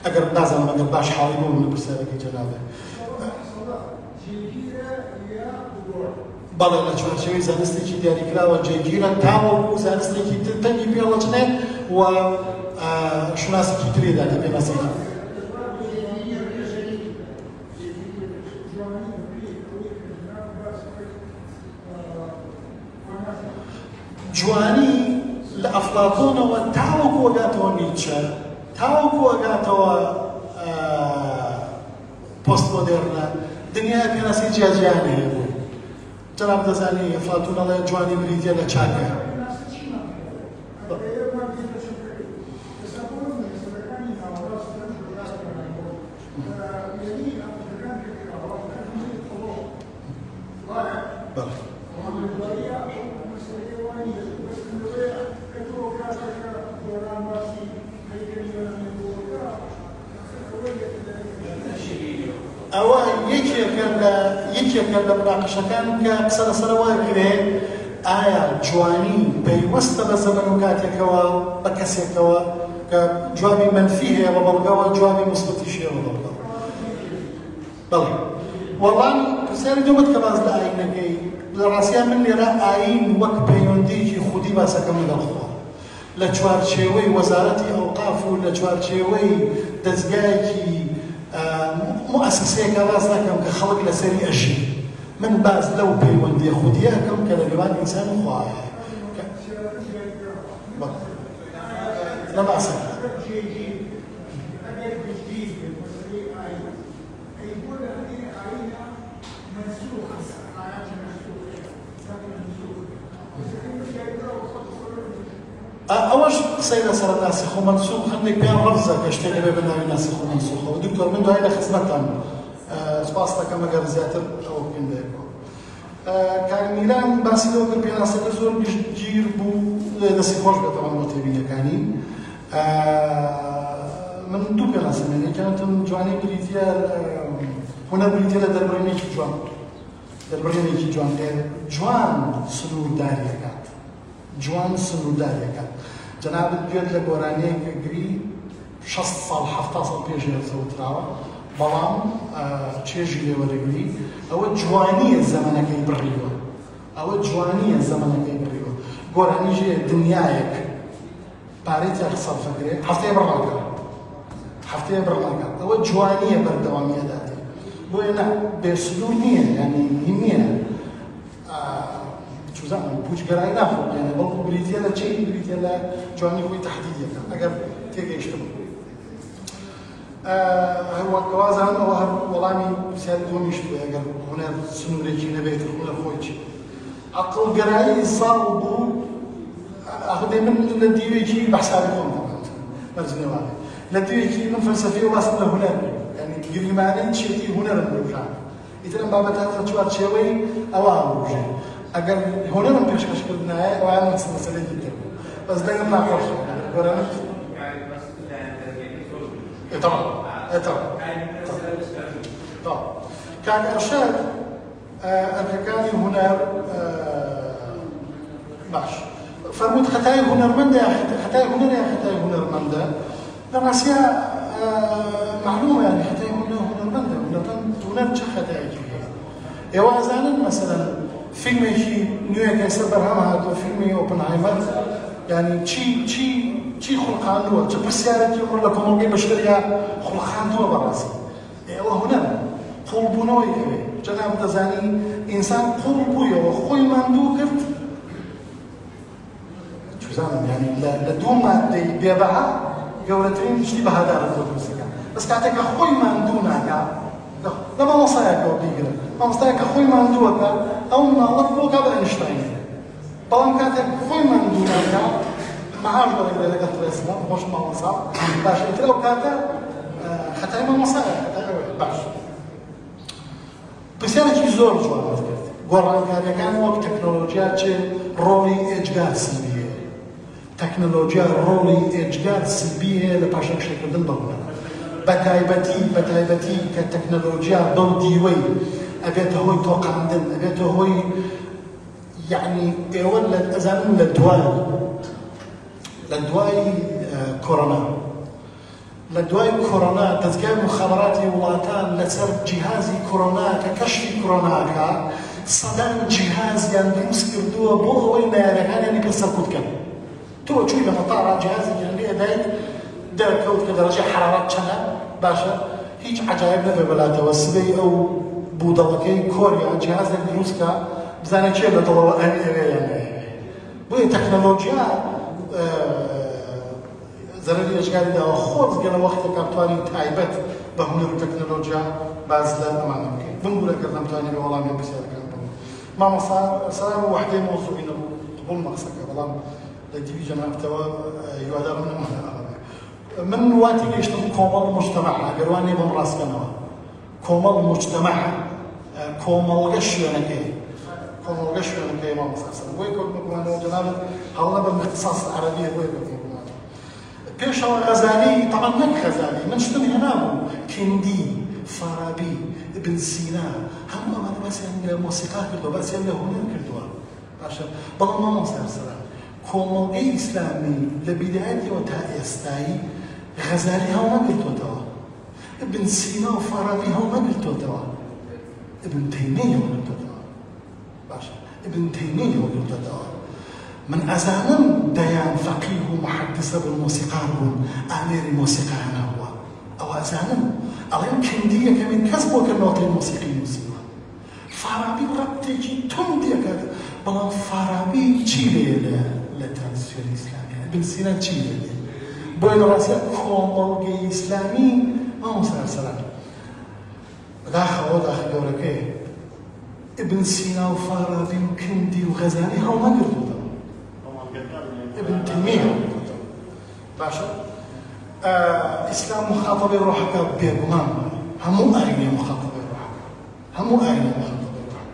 ئەگەر نازانم ئەگەر باش حاڵی بۆ منە پرسیارەکەی جەنابێ بەڵێ لە چوارچێوەی زانستێکی دیاریکراوە جێگیرە تاوەکو زانستێکی تر تەنگی پێڵەچنێت و شناسێکی ترێدا لە پێناسێکی جوانی لە ئەفلاطۆنەوە تاوەکو وەگاتەوە نیچە تاوەکو وەگاتەوە پۆستمۆدێرنە دنیای پێناسی جیاجیان هەیە بوو جەناب دەزانی ئەفلاطۆن ئەڵێ جوانی بریتیە لە چاکە ئەوە یەکێکە لە مناقەشەکان کە قسە لەسەرەوە کرێ ئایا جوانی پەیوەستە بە زەمن و کاتێکەوە بە کەسێکەوە کە جوابی مەنفی هەیە بە بەڵگەوە جوابی مثبەتیش هەیە بە بەڵگەوە بەڵێ وەڵام پرسیاری دووەت کە باز لە ئاینەکەی لە ڕاستیە من لێرە ئاین وەک پەیوەندیکی خودی باسەکەم لەگەڵخوا لە چوارچێوەی وەزارەتی ئەوقاف و لە چوارچێوەی دەستگایەکی مؤسسەیەکە باز ناکەم کە خەڵک لەسەری ئەژی من باز لەو پەیوەندیە خودیە ئەەکەم کە لە نێوان ئینسان و خوایە لە باسەکە ئەوەش قسەی لەسەر ناسخ و مەنسوخ هەندێک پێیان ڕەفزە کە شتێک لەبێ بە ناوی ناسخ و مەنسوخەوە دکتۆر من دوای لە خزمەتتان سپاس دەکەم ئەگەر زیاتر ئەوە بکەین دەیەکەوە کاگمیران باسی لەوە کرد پێناسەکە زۆر گشتگیر بوو دەستی خۆش بێتەوە بۆ تێبینیەکانی من دوو پێناسەم هەیە یەکەمەتم جوانی بریتیە هونەر بریتیە لە دەربڕینێکی جوان دەربڕینێکی جوان جوان سنوورداریەکات جوان سنوورداریەکات جەنابەت گوێت لە گۆرانەیەکە گری 60 ساڵ 70 ساڵ پێش هێرزەوتراوە بەڵام چێژی لێوەرەگری ئەوە جوانیە زەمانەکەی بڕیوە ئەوە جوانیە زەمانەکەی بڕیوە گۆرانیژێ دنیایەک پارێتیان سەرفەکرێ هەفتەیە بڕڵاکات ئەوە جوانیە بەردەوامیەداتێ بۆیە نا بێسلوو نییە یعنی نییە چوزانم پوچگەرایی ناخۆڵێنێ بەڵکو بریتیە لە چی بریتیە لە جوانی خۆی تەحدیدیەکە ئەگەر تێگەیشتم هەروەکەوازان ئەوە هەر وەڵامی پرسیاری دۆمیش بوو ئەگەر هونەر سنوورێکی نەبێت هونەر خۆی چی عەقڵگەرایی ساڵ بوو ئەخدەی من لە دیوێکی بەحسابی خۆم بەرزنێوانێ لە دیوێکی من فەلسەفی و باسم لە هونەر یعنی گریمانەی چێتی هونەرم بروژان ئیترم بابەتات لە چوارچێوەی ئەوە بروژێ ئەگەر هونەرم پێشکەشکردنایە ئەوان مەسەلەیەکی تر بەس دەنگم ناخۆش گۆرانت طبعا طبعا كان إرشاد أركاني هنر باش فرمود خطاي هنرمندة خطاي هنر يا خطاي هنرمندة دراسية معلومة يعني خطاي هنرمندة هنر شو خطاي كذا يوازن مثلا فيلم شيء نيويورك يسبر هم هذا فيلم أوبنهايمر يعني چی خلقاندووە چ پرسیارێکی ڕۆ لە کۆمەڵگەی بەشەریە خلقاندووە بەڕاستی ئێوە هونەر قوڵبوونەوەی هەیە جەناب دەزانی ئینسان قوڵ بوویەوە خۆی ماندوو کرد چوزانم یعنی لە دوو مادەی بێبەها گەورەترین شتی بەهادارە بۆ دروستەکە بەس کاتێککە خۆی ماندوو ناکات لما مصاياك وبيجرا ما مصاياك خوي ما عندوك أو نالك بوك قبل أينشتاين بلان كاتك خوي ما عندوك ما عارف ولا إذا قلت الإسلام مش ما مصاب باش أنت لو كاتا حتى ما مصاياك حتى باش بس أنا كي زور جواب قرآن قال كان وقت تكنولوجيا رولي إجگار سلبية تكنولوجيا رولي إجگار سلبية لباشا شكل دلبنا بتايبتي كتكنولوجيا دون ديوي أبيته هو يتوقع عندنا أبيته هو يعني يولد أزامن للدواء كورونا كورونا تذكر مخابراتي ولاتان لسر جهازي كورونا ككشف كورونا صدام جهاز يعني بيمسك الدواء بو وين كان يعني كسر كتكم تو تشوف لما طار جهازي يعني دايك درك كود كدرجة حرارة شنا باشا هيج عجائب نبي بلا توسبي أو بودلكي كوريا جهاز الروسكا بزانا كيف لطلوا يعني بوي تكنولوجيا زرري أشكال ده خود جنا وقت كابتواني تايبت بهمر تكنولوجيا بعض ما نمكن بنقول لك لما تاني والله ما بيصير كلام ما مصار صار وحدة موضوعين قبول مقصد والله الديفيجن أفتوى يوادر من وقت يشتغل كومال مجتمع أجرواني بمراس كنوا كومال مجتمع كومال قشيانكي ما مصار ويقول مكمانو جناب هلا بالاختصاص العربي ويقول بيش غزالي طبعا من غزالي من شنو هنابو كندي فارابي ابن سينا هم ما بس يعني موسيقى كردوا بس يعني هنر كردوا عشان بلا ما مصير سلام كومال إسلامي لبداية وتاء استاي غزالي هم ما قلتوا توا ابن سينا وفارابي هم ما قلتوا توا ابن تيمية هم قلتوا توا باشا ابن تيمية هم قلتوا توا من أزامن ديان فقيه ومحدث بالموسيقى أمير الموسيقى أنا هو أو أزامن ألين كندية كمن كسبوا كالنوت الموسيقى الموسيقى فارابي ربطي تندي كذا بلان فارابي تشيلي للترانسفير الإسلامي ابن سينا تشيلي بوين راسي كومالجي إسلامي ما مصير سلام داخل دوركي ابن سينا وفارابي وكندي وغزالي هم ما قلتوا ابن تيمية باشا إسلام مخاطب روحك بيقمان همو أهلي مخاطب روحك همو أهلي مخاطب روحك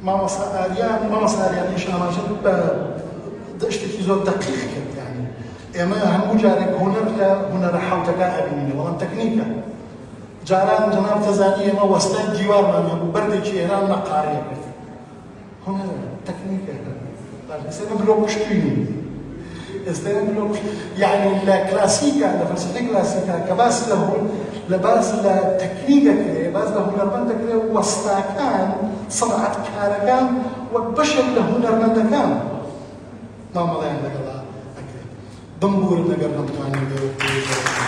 ما مساريان إن شاء الله دشتكي زود دقيق يعني إما همو جارك هنر حوتك أبنيني والله تكنيكا جاران جناب تزانية ما وستان جوار ما أبو بردي شيران نقارية هنا تكنيكا استلم بلوك شتيني استلم بلوك يعني الكلاسيكا الفلسفه الكلاسيكا كباس له لباس لا تكنيكا كده باس له هنرمند كده وسطاكان صنعت كاركان وبشر له هنرمند كان ما مضى عندك الله اكرم دمبور نقر نبتاني